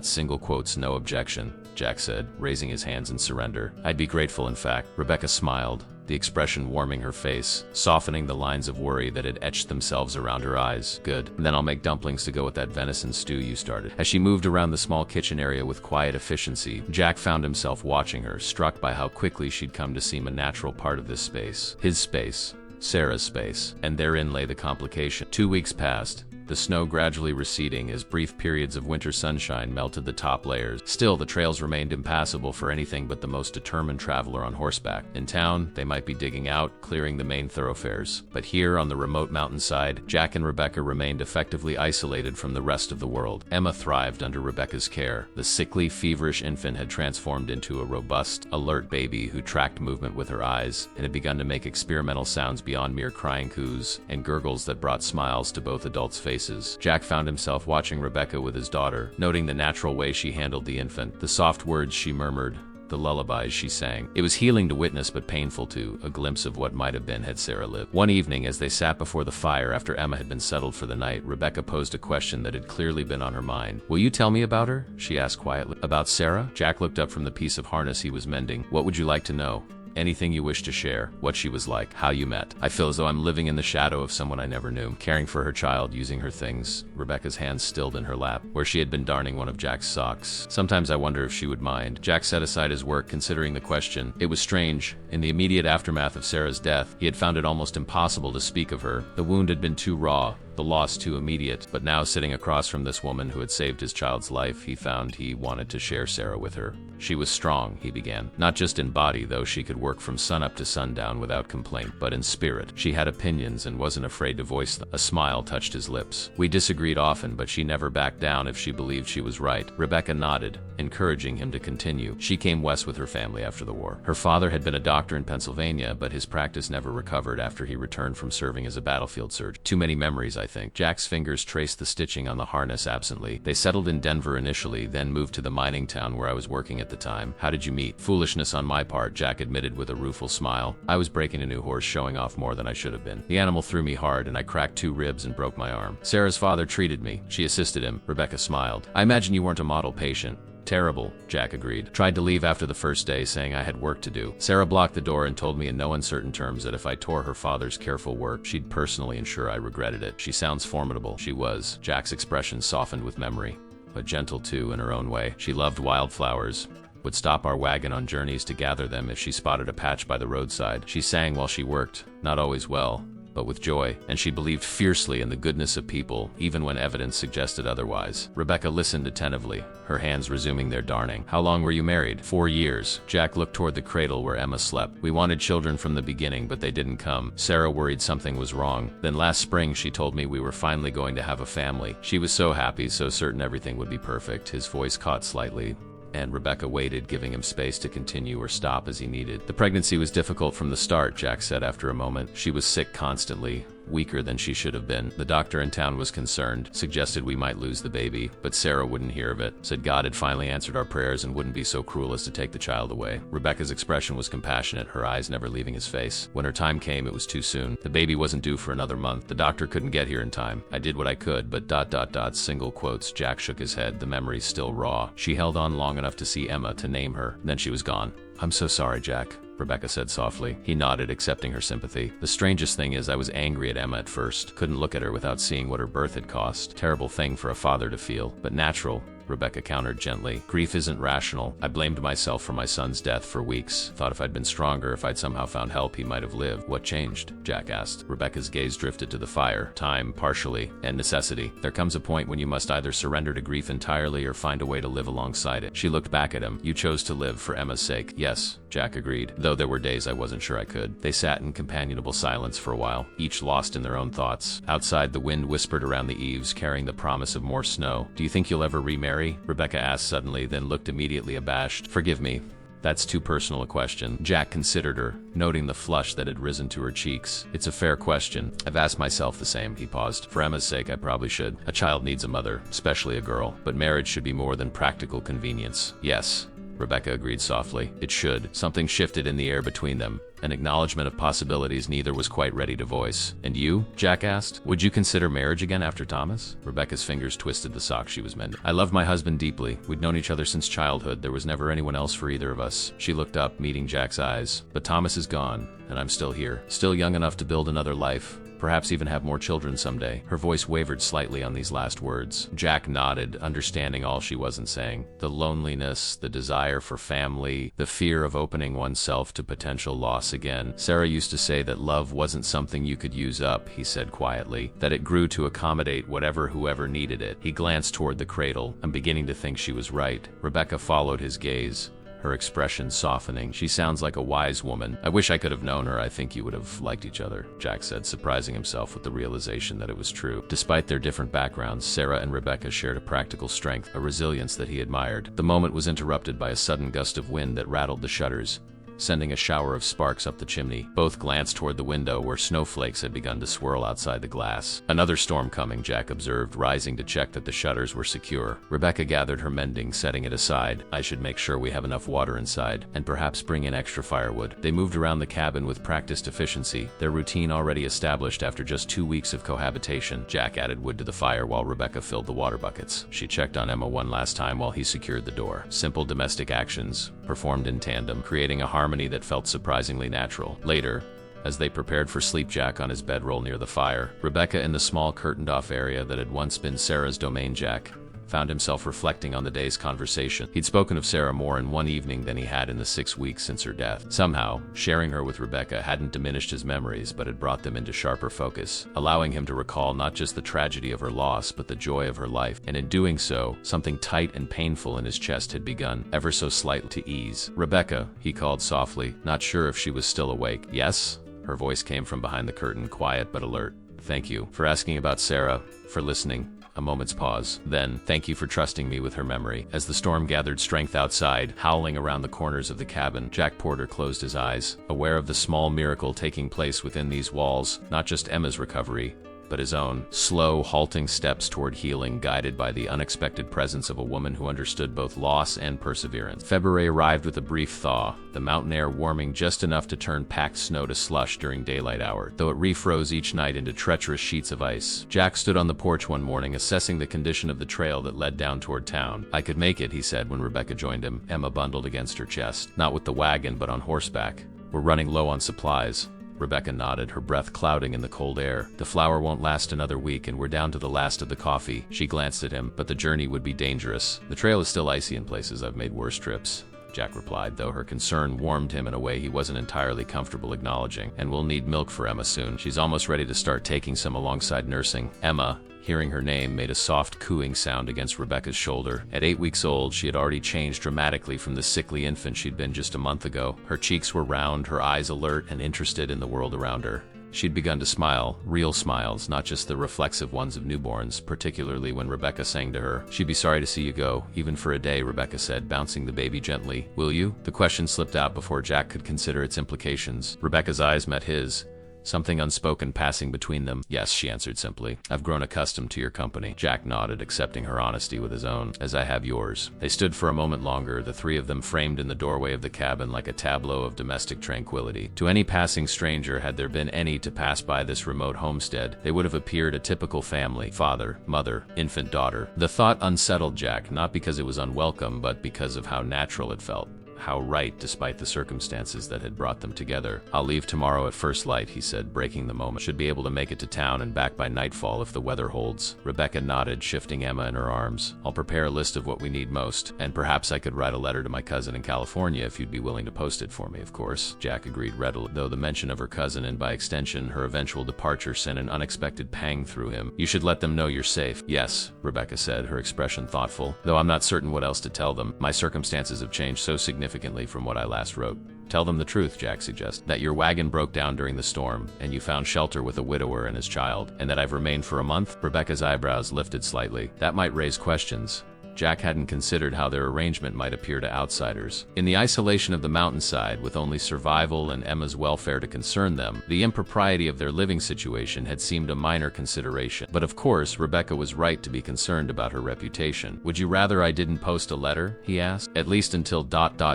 single quotes, no objection, Jack said, raising his hands in surrender. I'd be grateful, in fact. Rebecca smiled, the expression warming her face, softening the lines of worry that had etched themselves around her eyes. Good. And then I'll make dumplings to go with that venison stew you started. As she moved around the small kitchen area with quiet efficiency, Jack found himself watching her, struck by how quickly she'd come to seem a natural part of this space. His space. Sarah's space. And therein lay the complication. 2 weeks passed. The snow gradually receding as brief periods of winter sunshine melted the top layers. Still, the trails remained impassable for anything but the most determined traveler on horseback. In town, they might be digging out, clearing the main thoroughfares. But here, on the remote mountainside, Jack and Rebecca remained effectively isolated from the rest of the world. Emma thrived under Rebecca's care. The sickly, feverish infant had transformed into a robust, alert baby who tracked movement with her eyes and had begun to make experimental sounds beyond mere crying coos and gurgles that brought smiles to both adults' faces. Jack found himself watching Rebecca with his daughter, noting the natural way she handled the infant, the soft words she murmured, the lullabies she sang. It was healing to witness, but painful too, a glimpse of what might have been had Sarah lived. One evening, as they sat before the fire after Emma had been settled for the night, Rebecca posed a question that had clearly been on her mind. Will you tell me about her? She asked quietly. About Sarah? Jack looked up from the piece of harness he was mending. What would you like to know? Anything you wish to share, what she was like, how you met. I feel as though I'm living in the shadow of someone I never knew, caring for her child, using her things. Rebecca's hands stilled in her lap, where she had been darning one of Jack's socks. Sometimes I wonder if she would mind. Jack set aside his work, considering the question. It was strange. In the immediate aftermath of Sarah's death, he had found it almost impossible to speak of her. The wound had been too raw, the loss too immediate, but now sitting across from this woman who had saved his child's life, he found he wanted to share Sarah with her. She was strong, he began. Not just in body, though she could work from sunup to sundown without complaint, but in spirit. She had opinions and wasn't afraid to voice them. A smile touched his lips. We disagreed often, but she never backed down if she believed she was right. Rebecca nodded, encouraging him to continue. She came west with her family after the war. Her father had been a doctor in Pennsylvania, but his practice never recovered after he returned from serving as a battlefield surgeon. Too many memories, I think. Jack's fingers traced the stitching on the harness absently. They settled in Denver initially, then moved to the mining town where I was working at the time. How did you meet? Foolishness on my part, Jack admitted with a rueful smile. I was breaking a new horse, showing off more than I should have been. The animal threw me hard, and I cracked 2 ribs and broke my arm. Sarah's father treated me. She assisted him. Rebecca smiled. I imagine you weren't a model patient. Terrible, Jack agreed. Tried to leave after the first day, saying I had work to do. Sarah blocked the door and told me in no uncertain terms that if I tore her father's careful work, she'd personally ensure I regretted it. She sounds formidable. She was. Jack's expression softened with memory, but gentle too in her own way. She loved wildflowers. Would stop our wagon on journeys to gather them if she spotted a patch by the roadside. She sang while she worked, not always well, but with joy, and she believed fiercely in the goodness of people, even when evidence suggested otherwise. Rebecca listened attentively, her hands resuming their darning. How long were you married? 4 years. Jack looked toward the cradle where Emma slept. We wanted children from the beginning, but they didn't come. Sarah worried something was wrong. Then last spring she told me we were finally going to have a family. She was so happy, so certain everything would be perfect. His voice caught slightly, and Rebecca waited, giving him space to continue or stop as he needed. The pregnancy was difficult from the start, Jack said after a moment. She was sick constantly, weaker than she should have been. The doctor in town was concerned, suggested we might lose the baby, but Sarah wouldn't hear of it, said God had finally answered our prayers and wouldn't be so cruel as to take the child away. Rebecca's expression was compassionate, her eyes never leaving his face. When her time came, it was too soon. The baby wasn't due for another month. The doctor couldn't get here in time. I did what I could, but ... single quotes. Jack shook his head, the memories still raw. She held on long enough to see Emma, to name her. Then she was gone. I'm so sorry, Jack, Rebecca said softly. He nodded, accepting her sympathy. The strangest thing is I was angry at Emma at first. Couldn't look at her without seeing what her birth had cost. Terrible thing for a father to feel, but natural, Rebecca countered gently. Grief isn't rational. I blamed myself for my son's death for weeks. Thought if I'd been stronger, if I'd somehow found help, he might have lived. What changed? Jack asked. Rebecca's gaze drifted to the fire. Time, partially, and necessity. There comes a point when you must either surrender to grief entirely or find a way to live alongside it. She looked back at him. You chose to live for Emma's sake. Yes, Jack agreed, though there were days I wasn't sure I could. They sat in companionable silence for a while, each lost in their own thoughts. Outside, the wind whispered around the eaves, carrying the promise of more snow. Do you think you'll ever remarry? Rebecca asked suddenly, then looked immediately abashed. Forgive me. That's too personal a question. Jack considered her, noting the flush that had risen to her cheeks. It's a fair question. I've asked myself the same. He paused. For Emma's sake, I probably should. A child needs a mother, especially a girl. But marriage should be more than practical convenience. Yes, Rebecca agreed softly. It should. Something shifted in the air between them. An acknowledgement of possibilities neither was quite ready to voice. And you? Jack asked. Would you consider marriage again after Thomas? Rebecca's fingers twisted the sock she was mending. I loved my husband deeply. We'd known each other since childhood. There was never anyone else for either of us. She looked up, meeting Jack's eyes. But Thomas is gone, and I'm still here. Still young enough to build another life. Perhaps even have more children someday. Her voice wavered slightly on these last words. Jack nodded, understanding all she wasn't saying. The loneliness, the desire for family, the fear of opening oneself to potential loss again. Sarah used to say that love wasn't something you could use up, he said quietly, that it grew to accommodate whoever needed it. He glanced toward the cradle. I'm beginning to think she was right. Rebecca followed his gaze, her expression softening. She sounds like a wise woman. I wish I could have known her. I think you would have liked each other, Jack said, surprising himself with the realization that it was true. Despite their different backgrounds, Sarah and Rebecca shared a practical strength, a resilience that he admired. The moment was interrupted by a sudden gust of wind that rattled the shutters, sending a shower of sparks up the chimney. Both glanced toward the window where snowflakes had begun to swirl outside the glass. Another storm coming, Jack observed, rising to check that the shutters were secure. Rebecca gathered her mending, setting it aside. I should make sure we have enough water inside, and perhaps bring in extra firewood. They moved around the cabin with practiced efficiency, their routine already established after just 2 weeks of cohabitation. Jack added wood to the fire while Rebecca filled the water buckets. She checked on Emma one last time while he secured the door. Simple domestic actions, performed in tandem, creating a harmony that felt surprisingly natural. Later, as they prepared for sleep, Jack on his bedroll near the fire, Rebecca in the small curtained-off area that had once been Sarah's domain, Jack found himself reflecting on the day's conversation. He'd spoken of Sarah more in one evening than he had in the 6 weeks since her death. Somehow, sharing her with Rebecca hadn't diminished his memories, but had brought them into sharper focus, allowing him to recall not just the tragedy of her loss, but the joy of her life. And in doing so, something tight and painful in his chest had begun, ever so slightly, to ease. Rebecca, he called softly, not sure if she was still awake. Yes? Her voice came from behind the curtain, quiet but alert. Thank you for asking about Sarah, for listening. A moment's pause. Then, thank you for trusting me with her memory. As the storm gathered strength outside, howling around the corners of the cabin, Jack Porter closed his eyes, aware of the small miracle taking place within these walls, not just Emma's recovery, but his own. Slow, halting steps toward healing, guided by the unexpected presence of a woman who understood both loss and perseverance. February arrived with a brief thaw, the mountain air warming just enough to turn packed snow to slush during daylight hour, though it refroze each night into treacherous sheets of ice. Jack stood on the porch one morning, assessing the condition of the trail that led down toward town. I could make it, he said when Rebecca joined him, Emma bundled against her chest. Not with the wagon, but on horseback. We're running low on supplies. Rebecca nodded, her breath clouding in the cold air. The flour won't last another week, and we're down to the last of the coffee. She glanced at him, but the journey would be dangerous. The trail is still icy in places. I've made worse trips, Jack replied, though her concern warmed him in a way he wasn't entirely comfortable acknowledging. And we'll need milk for Emma soon. She's almost ready to start taking some alongside nursing. Emma, hearing her name, made a soft cooing sound against Rebecca's shoulder. At 8 weeks old, she had already changed dramatically from the sickly infant she'd been just a month ago. Her cheeks were round, her eyes alert and interested in the world around her. She'd begun to smile, real smiles, not just the reflexive ones of newborns, particularly when Rebecca sang to her. She'd be sorry to see you go, even for a day, Rebecca said, bouncing the baby gently. Will you? The question slipped out before Jack could consider its implications. Rebecca's eyes met his, something unspoken passing between them. Yes, she answered simply. I've grown accustomed to your company. Jack nodded, accepting her honesty with his own, as I have yours. They stood for a moment longer, the three of them framed in the doorway of the cabin like a tableau of domestic tranquility. To any passing stranger, had there been any to pass by this remote homestead, they would have appeared a typical family: father, mother, infant daughter. The thought unsettled Jack, not because it was unwelcome, but because of how natural it felt. How right, despite the circumstances that had brought them together. I'll leave tomorrow at first light, he said, breaking the moment. Should be able to make it to town and back by nightfall if the weather holds. Rebecca nodded, shifting Emma in her arms. I'll prepare a list of what we need most, and perhaps I could write a letter to my cousin in California if you'd be willing to post it for me, of course. Jack agreed readily, though the mention of her cousin and by extension her eventual departure sent an unexpected pang through him. You should let them know you're safe. Yes, Rebecca said, her expression thoughtful, though I'm not certain what else to tell them. My circumstances have changed so significantly from what I last wrote. Tell them the truth, Jack suggested. That your wagon broke down during the storm, and you found shelter with a widower and his child, and that I've remained for a month? Rebecca's eyebrows lifted slightly. That might raise questions. Jack hadn't considered how their arrangement might appear to outsiders. In the isolation of the mountainside, with only survival and Emma's welfare to concern them, the impropriety of their living situation had seemed a minor consideration. But of course, Rebecca was right to be concerned about her reputation. "Would you rather I didn't post a letter?" he asked. "At least until ...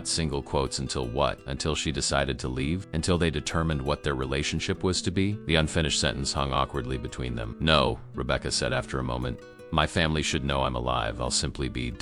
single quotes until what? Until she decided to leave? Until they determined what their relationship was to be?" The unfinished sentence hung awkwardly between them. "No," Rebecca said after a moment. "My family should know I'm alive. I'll simply be ...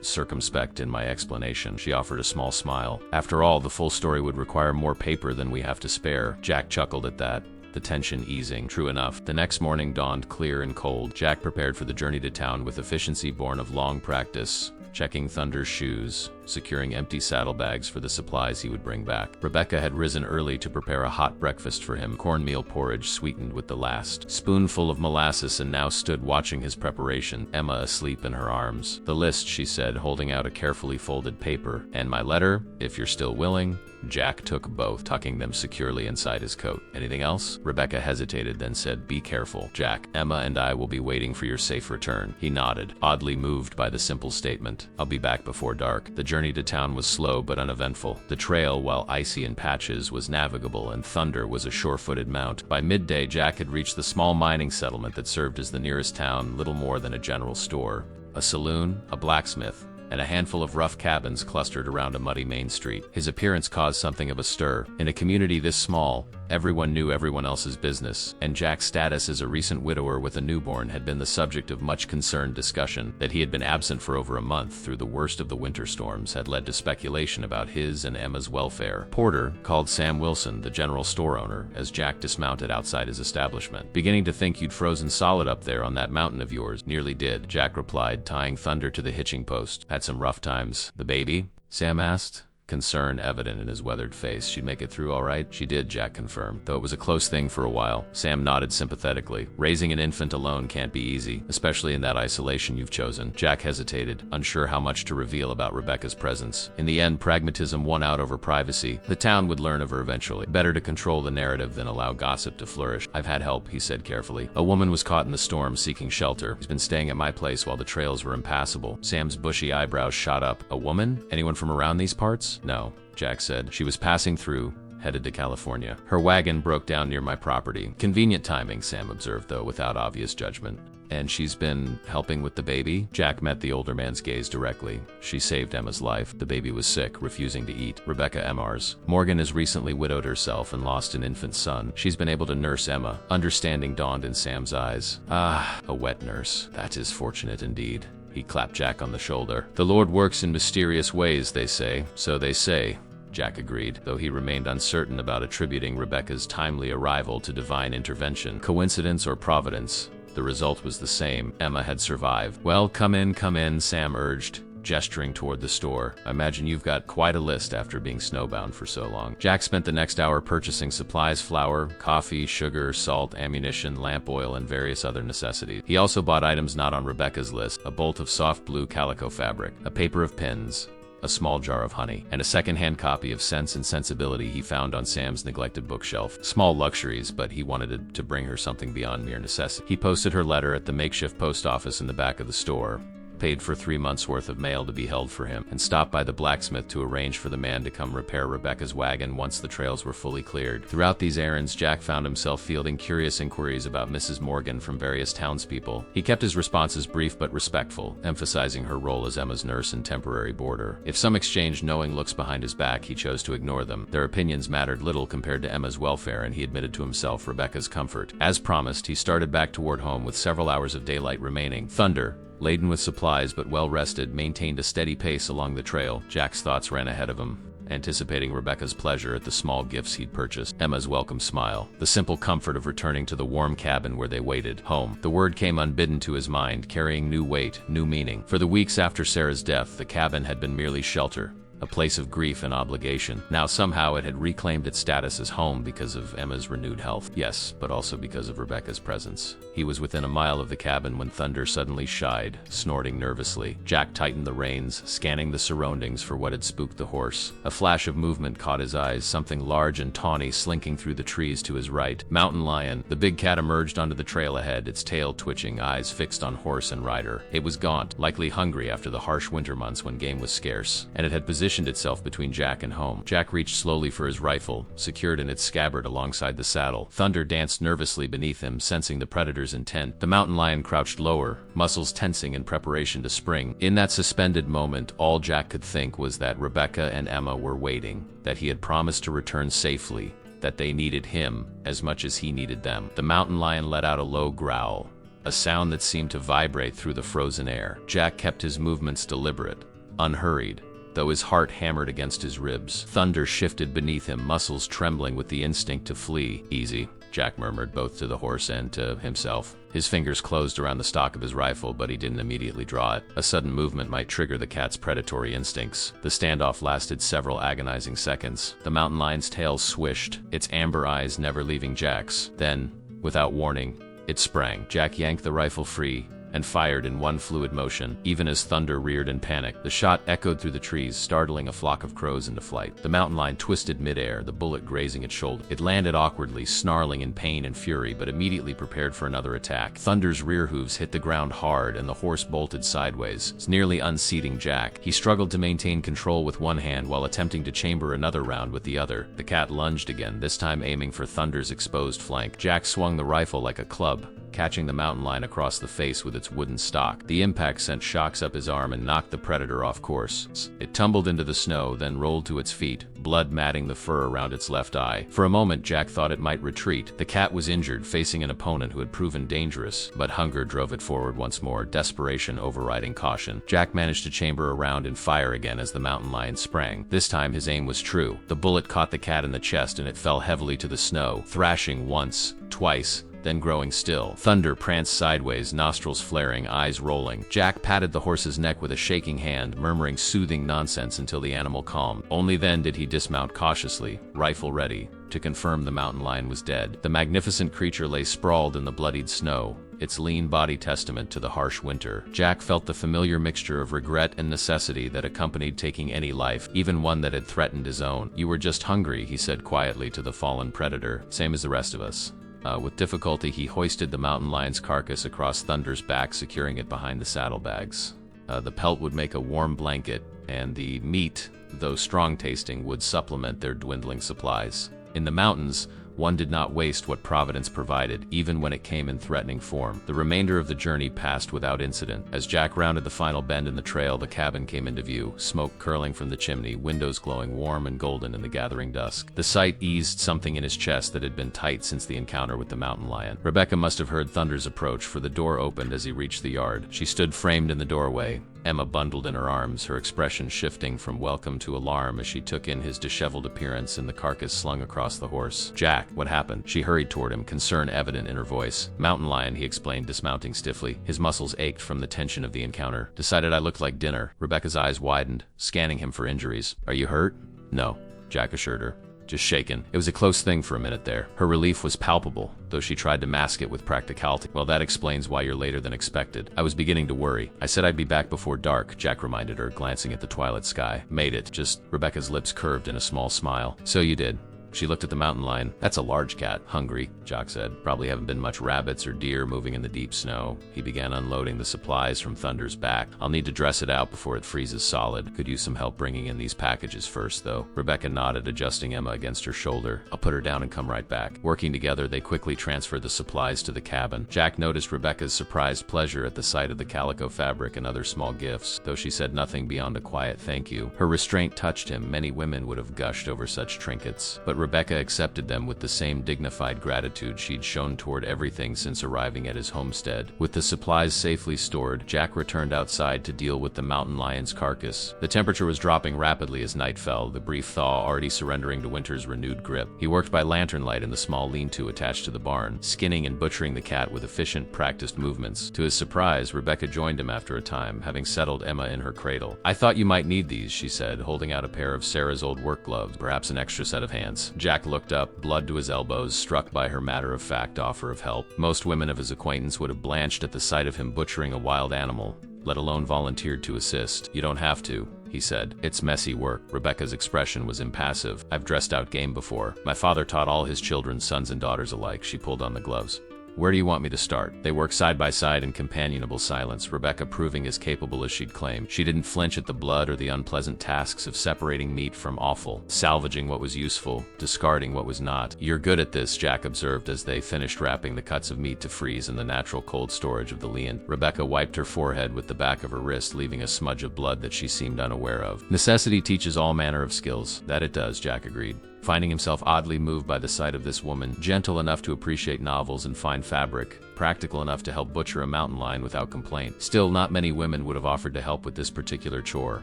circumspect in my explanation." She offered a small smile. "After all, the full story would require more paper than we have to spare." Jack chuckled at that, the tension easing. True enough. The next morning dawned clear and cold. Jack prepared for the journey to town with efficiency born of long practice, checking Thunder's shoes, securing empty saddlebags for the supplies he would bring back. Rebecca had risen early to prepare a hot breakfast for him, cornmeal porridge sweetened with the last spoonful of molasses, and now stood watching his preparation, Emma asleep in her arms. "The list," she said, holding out a carefully folded paper, "and my letter, if you're still willing." Jack took both, tucking them securely inside his coat. "Anything else?" Rebecca hesitated, then said, "Be careful, Jack. Emma and I will be waiting for your safe return." He nodded, oddly moved by the simple statement. "I'll be back before dark." The journey to town was slow but uneventful. The trail, while icy in patches, was navigable, and Thunder was a sure-footed mount. By midday, Jack had reached the small mining settlement that served as the nearest town, little more than a general store. A saloon, a blacksmith, and a handful of rough cabins clustered around a muddy main street. His appearance caused something of a stir. In a community this small, everyone knew everyone else's business, and Jack's status as a recent widower with a newborn had been the subject of much concerned discussion. That he had been absent for over a month through the worst of the winter storms had led to speculation about his and Emma's welfare. Porter called Sam Wilson, the general store owner, as Jack dismounted outside his establishment. "Beginning to think you'd frozen solid up there on that mountain of yours." "Nearly did," Jack replied, tying Thunder to the hitching post. "Had some rough times." "The baby?" Sam asked, concern evident in his weathered face. "She'd make it through all right?" "She did," Jack confirmed, "though it was a close thing for a while." Sam nodded sympathetically. "Raising an infant alone can't be easy, especially in that isolation you've chosen." Jack hesitated, unsure how much to reveal about Rebecca's presence. In the end, pragmatism won out over privacy. The town would learn of her eventually. Better to control the narrative than allow gossip to flourish. "I've had help," he said carefully. "A woman was caught in the storm seeking shelter. She's been staying at my place while the trails were impassable." Sam's bushy eyebrows shot up. "A woman? Anyone from around these parts?" "No," Jack said. "She was passing through, headed to California. Her wagon broke down near my property." "Convenient timing," Sam observed, though without obvious judgment. "And she's been helping with the baby?" Jack met the older man's gaze directly. "She saved Emma's life. The baby was sick, refusing to eat." Rebecca Emmars. "Morgan has recently widowed herself and lost an infant son. She's been able to nurse Emma." Understanding dawned in Sam's eyes. "Ah, a wet nurse. That is fortunate indeed." He clapped Jack on the shoulder. "The Lord works in mysterious ways, they say." "So they say," Jack agreed, though he remained uncertain about attributing Rebecca's timely arrival to divine intervention. Coincidence or providence? The result was the same. Emma had survived. "Well, come in," Sam urged, gesturing toward the store. "I imagine you've got quite a list after being snowbound for so long." Jack spent the next hour purchasing supplies: flour, coffee, sugar, salt, ammunition, lamp oil, and various other necessities. He also bought items not on Rebecca's list: a bolt of soft blue calico fabric, a paper of pins, a small jar of honey, and a second-hand copy of Sense and Sensibility he found on Sam's neglected bookshelf. Small luxuries, but he wanted to bring her something beyond mere necessity. He posted her letter at the makeshift post office in the back of the store, paid for 3 months' worth of mail to be held for him, and stopped by the blacksmith to arrange for the man to come repair Rebecca's wagon once the trails were fully cleared. Throughout these errands, Jack found himself fielding curious inquiries about Mrs. Morgan from various townspeople. He kept his responses brief but respectful, emphasizing her role as Emma's nurse and temporary boarder. If some exchanged knowing looks behind his back, he chose to ignore them. Their opinions mattered little compared to Emma's welfare, and he admitted to himself Rebecca's comfort. As promised, he started back toward home with several hours of daylight remaining. Thunder, laden with supplies but well-rested, maintained a steady pace along the trail. Jack's thoughts ran ahead of him, anticipating Rebecca's pleasure at the small gifts he'd purchased, Emma's welcome smile, the simple comfort of returning to the warm cabin where they waited. Home. The word came unbidden to his mind, carrying new weight, new meaning. For the weeks after Sarah's death, the cabin had been merely shelter, a place of grief and obligation. Now somehow it had reclaimed its status as home because of Emma's renewed health. Yes, but also because of Rebecca's presence. He was within a mile of the cabin when Thunder suddenly shied, snorting nervously. Jack tightened the reins, scanning the surroundings for what had spooked the horse. A flash of movement caught his eyes, something large and tawny slinking through the trees to his right. Mountain lion. The big cat emerged onto the trail ahead, its tail twitching, eyes fixed on horse and rider. It was gaunt, likely hungry after the harsh winter months when game was scarce, and it had positioned itself between Jack and home. Jack reached slowly for his rifle, secured in its scabbard alongside the saddle. Thunder danced nervously beneath him, sensing the predator's intent. The mountain lion crouched lower, muscles tensing in preparation to spring. In that suspended moment, all Jack could think was that Rebecca and Emma were waiting, that he had promised to return safely, that they needed him as much as he needed them. The mountain lion let out a low growl, a sound that seemed to vibrate through the frozen air. Jack kept his movements deliberate, unhurried, though his heart hammered against his ribs. Thunder shifted beneath him, muscles trembling with the instinct to flee. "Easy," Jack murmured, both to the horse and to himself. His fingers closed around the stock of his rifle, but he didn't immediately draw it. A sudden movement might trigger the cat's predatory instincts. The standoff lasted several agonizing seconds. The mountain lion's tail swished, its amber eyes never leaving Jack's. Then, without warning, it sprang. Jack yanked the rifle free and fired in one fluid motion. Even as Thunder reared in panic, the shot echoed through the trees, startling a flock of crows into flight. The mountain lion twisted midair, the bullet grazing its shoulder. It landed awkwardly, snarling in pain and fury, but immediately prepared for another attack. Thunder's rear hooves hit the ground hard, and the horse bolted sideways, nearly unseating Jack. He struggled to maintain control with one hand while attempting to chamber another round with the other. The cat lunged again, this time aiming for Thunder's exposed flank. Jack swung the rifle like a club, catching the mountain lion across the face with its wooden stock. The impact sent shocks up his arm and knocked the predator off course. It tumbled into the snow, then rolled to its feet, blood matting the fur around its left eye. For a moment, Jack thought it might retreat. The cat was injured, facing an opponent who had proven dangerous, but hunger drove it forward once more, desperation overriding caution. Jack managed to chamber a round and fire again as the mountain lion sprang. This time his aim was true. The bullet caught the cat in the chest and it fell heavily to the snow, thrashing once, twice, then growing still. Thunder pranced sideways, nostrils flaring, eyes rolling. Jack patted the horse's neck with a shaking hand, murmuring soothing nonsense until the animal calmed. Only then did he dismount cautiously, rifle ready, to confirm the mountain lion was dead. The magnificent creature lay sprawled in the bloodied snow, its lean body testament to the harsh winter. Jack felt the familiar mixture of regret and necessity that accompanied taking any life, even one that had threatened his own. "You were just hungry," he said quietly to the fallen predator, "same as the rest of us." With difficulty, he hoisted the mountain lion's carcass across Thunder's back, securing it behind the saddlebags. The pelt would make a warm blanket, and the meat, though strong-tasting, would supplement their dwindling supplies. In the mountains, one did not waste what Providence provided, even when it came in threatening form. The remainder of the journey passed without incident. As Jack rounded the final bend in the trail, the cabin came into view, smoke curling from the chimney, windows glowing warm and golden in the gathering dusk. The sight eased something in his chest that had been tight since the encounter with the mountain lion. Rebecca must have heard Thunder's approach, for the door opened as he reached the yard. She stood framed in the doorway, Emma bundled in her arms, her expression shifting from welcome to alarm as she took in his disheveled appearance and the carcass slung across the horse. "Jack, what happened?" She hurried toward him, concern evident in her voice. "Mountain lion," he explained, dismounting stiffly. His muscles ached from the tension of the encounter. "Decided I looked like dinner." Rebecca's eyes widened, scanning him for injuries. "Are you hurt?" "No," Jack assured her. "Just shaken." It was a close thing for a minute there. Her relief was palpable, though she tried to mask it with practicality. "Well, that explains why you're later than expected. I was beginning to worry." "I said I'd be back before dark," Jack reminded her, glancing at the twilight sky. "Made it." Just Rebecca's lips curved in a small smile. "So you did." She looked at the mountain lion. "That's a large cat." "Hungry," Jock said. "Probably haven't been much rabbits or deer moving in the deep snow." He began unloading the supplies from Thunder's back. "I'll need to dress it out before it freezes solid. Could use some help bringing in these packages first, though." Rebecca nodded, adjusting Emma against her shoulder. "I'll put her down and come right back." Working together, they quickly transferred the supplies to the cabin. Jack noticed Rebecca's surprised pleasure at the sight of the calico fabric and other small gifts, though she said nothing beyond a quiet thank you. Her restraint touched him. Many women would have gushed over such trinkets, but Rebecca accepted them with the same dignified gratitude she'd shown toward everything since arriving at his homestead. With the supplies safely stored, Jack returned outside to deal with the mountain lion's carcass. The temperature was dropping rapidly as night fell, the brief thaw already surrendering to winter's renewed grip. He worked by lantern light in the small lean-to attached to the barn, skinning and butchering the cat with efficient, practiced movements. To his surprise, Rebecca joined him after a time, having settled Emma in her cradle. "I thought you might need these," she said, holding out a pair of Sarah's old work gloves, perhaps an extra set of hands. Jack looked up, blood to his elbows, struck by her matter-of-fact offer of help. Most women of his acquaintance would have blanched at the sight of him butchering a wild animal, let alone volunteered to assist. "You don't have to," he said. "It's messy work." Rebecca's expression was impassive. "I've dressed out game before. My father taught all his children, sons and daughters alike." She pulled on the gloves. "Where do you want me to start?" They worked side by side in companionable silence, Rebecca proving as capable as she'd claimed. She didn't flinch at the blood or the unpleasant tasks of separating meat from offal, salvaging what was useful, discarding what was not. "You're good at this," Jack observed as they finished wrapping the cuts of meat to freeze in the natural cold storage of the Leon. Rebecca wiped her forehead with the back of her wrist, leaving a smudge of blood that she seemed unaware of. "Necessity teaches all manner of skills." "That it does," Jack agreed, finding himself oddly moved by the sight of this woman, gentle enough to appreciate novels and fine fabric, practical enough to help butcher a mountain lion without complaint. Still, not many women would have offered to help with this particular chore.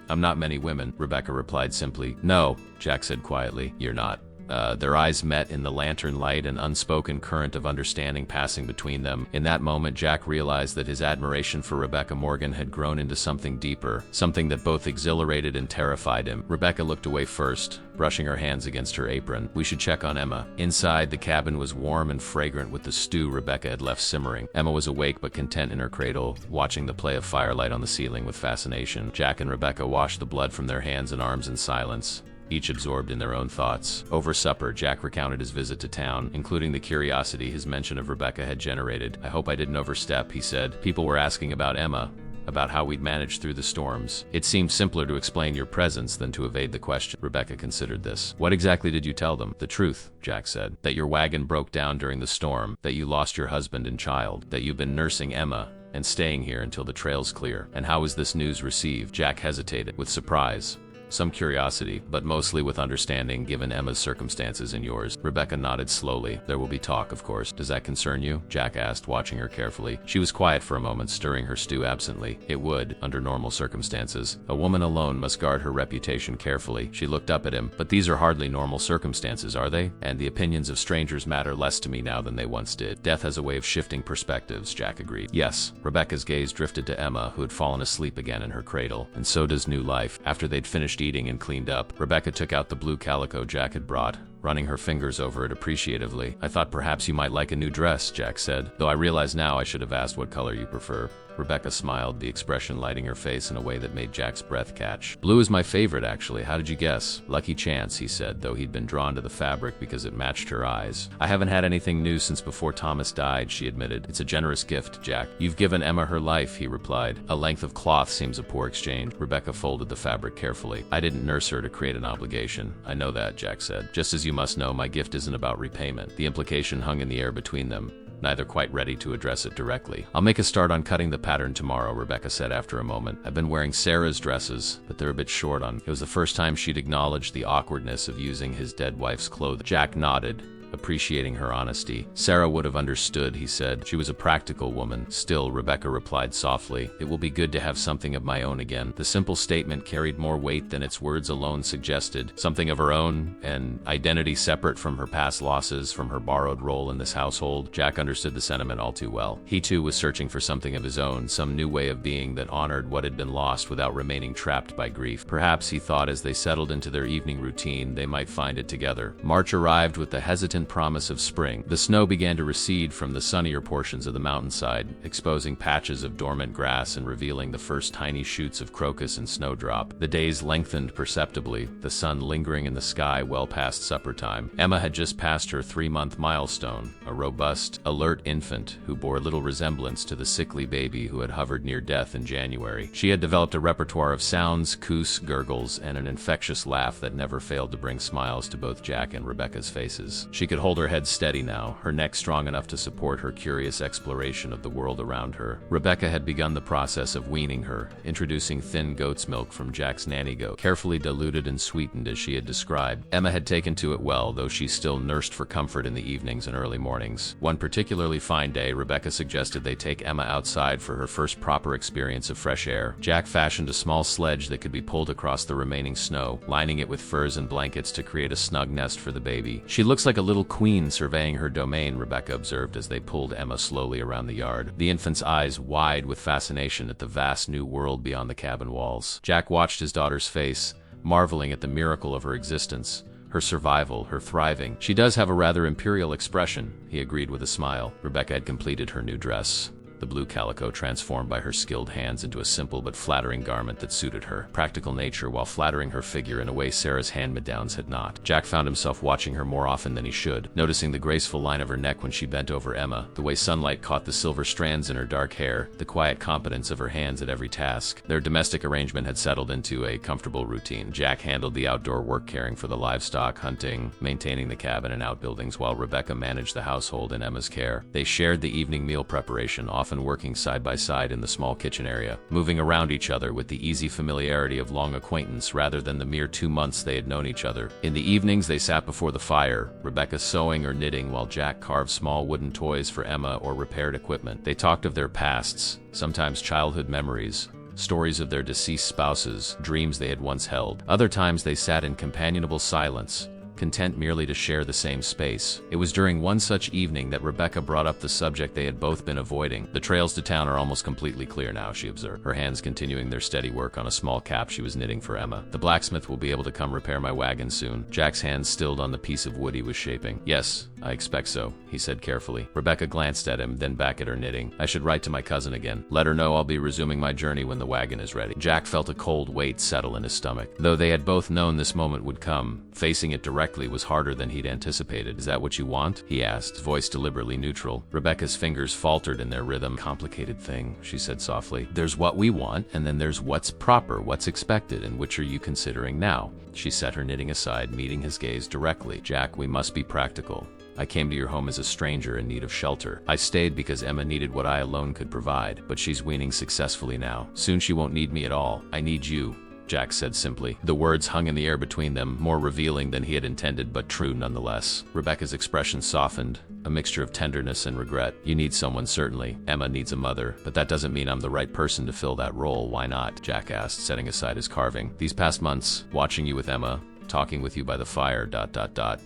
"I'm not many women," Rebecca replied simply. "No," Jack said quietly, "you're not." Their eyes met in the lantern light, an unspoken current of understanding passing between them. In that moment, Jack realized that his admiration for Rebecca Morgan had grown into something deeper, something that both exhilarated and terrified him. Rebecca looked away first, brushing her hands against her apron. "We should check on Emma." Inside, the cabin was warm and fragrant with the stew Rebecca had left simmering. Emma was awake but content in her cradle, watching the play of firelight on the ceiling with fascination. Jack and Rebecca washed the blood from their hands and arms in silence, each absorbed in their own thoughts. Over supper, Jack recounted his visit to town, including the curiosity his mention of Rebecca had generated. "I hope I didn't overstep," he said. "People were asking about Emma, about how we'd managed through the storms. It seemed simpler to explain your presence than to evade the question." Rebecca considered this. "What exactly did you tell them?" "The truth," Jack said. "That your wagon broke down during the storm, that you lost your husband and child, that you've been nursing Emma and staying here until the trail's clear." "And how was this news received?" Jack hesitated. "With surprise, some curiosity, but mostly with understanding given Emma's circumstances and yours." Rebecca nodded slowly. "There will be talk, of course." "Does that concern you?" Jack asked, watching her carefully. She was quiet for a moment, stirring her stew absently. "It would, under normal circumstances. A woman alone must guard her reputation carefully." She looked up at him. "But these are hardly normal circumstances, are they? And the opinions of strangers matter less to me now than they once did." "Death has a way of shifting perspectives," Jack agreed. "Yes." Rebecca's gaze drifted to Emma, who had fallen asleep again in her cradle. "And so does new life." After they'd finished eating and cleaned up, Rebecca took out the blue calico Jack had brought, running her fingers over it appreciatively. "I thought perhaps you might like a new dress," Jack said, "though I realize now I should have asked what color you prefer." Rebecca smiled, the expression lighting her face in a way that made Jack's breath catch. "Blue is my favorite, actually. How did you guess?" "Lucky chance," he said, though he'd been drawn to the fabric because it matched her eyes. "I haven't had anything new since before Thomas died," she admitted. "It's a generous gift, Jack." "You've given Emma her life," he replied. "A length of cloth seems a poor exchange." Rebecca folded the fabric carefully. "I didn't nurse her to create an obligation." "I know that," Jack said. "Just as you must know, my gift isn't about repayment." The implication hung in the air between them, neither quite ready to address it directly. "I'll make a start on cutting the pattern tomorrow," Rebecca said after a moment. "I've been wearing Sarah's dresses, but they're a bit short on." It was the first time she'd acknowledged the awkwardness of using his dead wife's clothing. Jack nodded, appreciating her honesty. "Sarah would have understood," he said. "She was a practical woman." "Still," Rebecca replied softly, "it will be good to have something of my own again." The simple statement carried more weight than its words alone suggested. Something of her own, an identity separate from her past losses, from her borrowed role in this household. Jack understood the sentiment all too well. He too was searching for something of his own, some new way of being that honored what had been lost without remaining trapped by grief. Perhaps, he thought, as they settled into their evening routine, they might find it together. March arrived with the hesitant promise of spring. The snow began to recede from the sunnier portions of the mountainside, exposing patches of dormant grass and revealing the first tiny shoots of crocus and snowdrop. The days lengthened perceptibly, the sun lingering in the sky well past supper time. Emma had just passed her 3-month milestone, a robust, alert infant who bore little resemblance to the sickly baby who had hovered near death in January. She had developed a repertoire of sounds, coos, gurgles, and an infectious laugh that never failed to bring smiles to both Jack and Rebecca's faces. She could hold her head steady now, her neck strong enough to support her curious exploration of the world around her. Rebecca had begun the process of weaning her, introducing thin goat's milk from Jack's nanny goat, carefully diluted and sweetened as she had described. Emma had taken to it well, though she still nursed for comfort in the evenings and early mornings. One particularly fine day, Rebecca suggested they take Emma outside for her first proper experience of fresh air. Jack fashioned a small sledge that could be pulled across the remaining snow, lining it with furs and blankets to create a snug nest for the baby. She looks like a little queen surveying her domain, Rebecca observed as they pulled Emma slowly around the yard, the infant's eyes wide with fascination at the vast new world beyond the cabin walls. Jack watched his daughter's face, marveling at the miracle of her existence, her survival, her thriving. She does have a rather imperial expression, he agreed with a smile. Rebecca had completed her new dress, the blue calico transformed by her skilled hands into a simple but flattering garment that suited her practical nature while flattering her figure in a way Sarah's hand-me-downs had not. Jack found himself watching her more often than he should, noticing the graceful line of her neck when she bent over Emma, the way sunlight caught the silver strands in her dark hair, the quiet competence of her hands at every task. Their domestic arrangement had settled into a comfortable routine. Jack handled the outdoor work, caring for the livestock, hunting, maintaining the cabin and outbuildings, while Rebecca managed the household in Emma's care. They shared the evening meal preparation, often working side by side in the small kitchen area, moving around each other with the easy familiarity of long acquaintance rather than the mere 2 months they had known each other. In the evenings, they sat before the fire, Rebecca sewing or knitting while Jack carved small wooden toys for Emma or repaired equipment. They talked of their pasts, sometimes childhood memories, stories of their deceased spouses, dreams they had once held. Other times they sat in companionable silence, content merely to share the same space. It was during one such evening that Rebecca brought up the subject they had both been avoiding. The trails to town are almost completely clear now, she observed, her hands continuing their steady work on a small cap she was knitting for Emma. The blacksmith will be able to come repair my wagon soon. Jack's hands stilled on the piece of wood he was shaping. Yes, I expect so, he said carefully. Rebecca glanced at him, then back at her knitting. I should write to my cousin again. Let her know I'll be resuming my journey when the wagon is ready. Jack felt a cold weight settle in his stomach. Though they had both known this moment would come, facing it directly was harder than he'd anticipated. Is that what you want? He asked, his voice deliberately neutral. Rebecca's fingers faltered in their rhythm. Complicated thing, she said softly. There's what we want, and then there's what's proper, what's expected, and which are you considering now? She set her knitting aside, meeting his gaze directly. Jack, we must be practical. I came to your home as a stranger in need of shelter. I stayed because Emma needed what I alone could provide, but she's weaning successfully now. Soon she won't need me at all. I need you, Jack said simply. The words hung in the air between them, more revealing than he had intended, but true nonetheless. Rebecca's expression softened, a mixture of tenderness and regret. You need someone, certainly. Emma needs a mother, but that doesn't mean I'm the right person to fill that role. Why not? Jack asked, setting aside his carving. These past months, watching you with Emma, talking with you by the fire,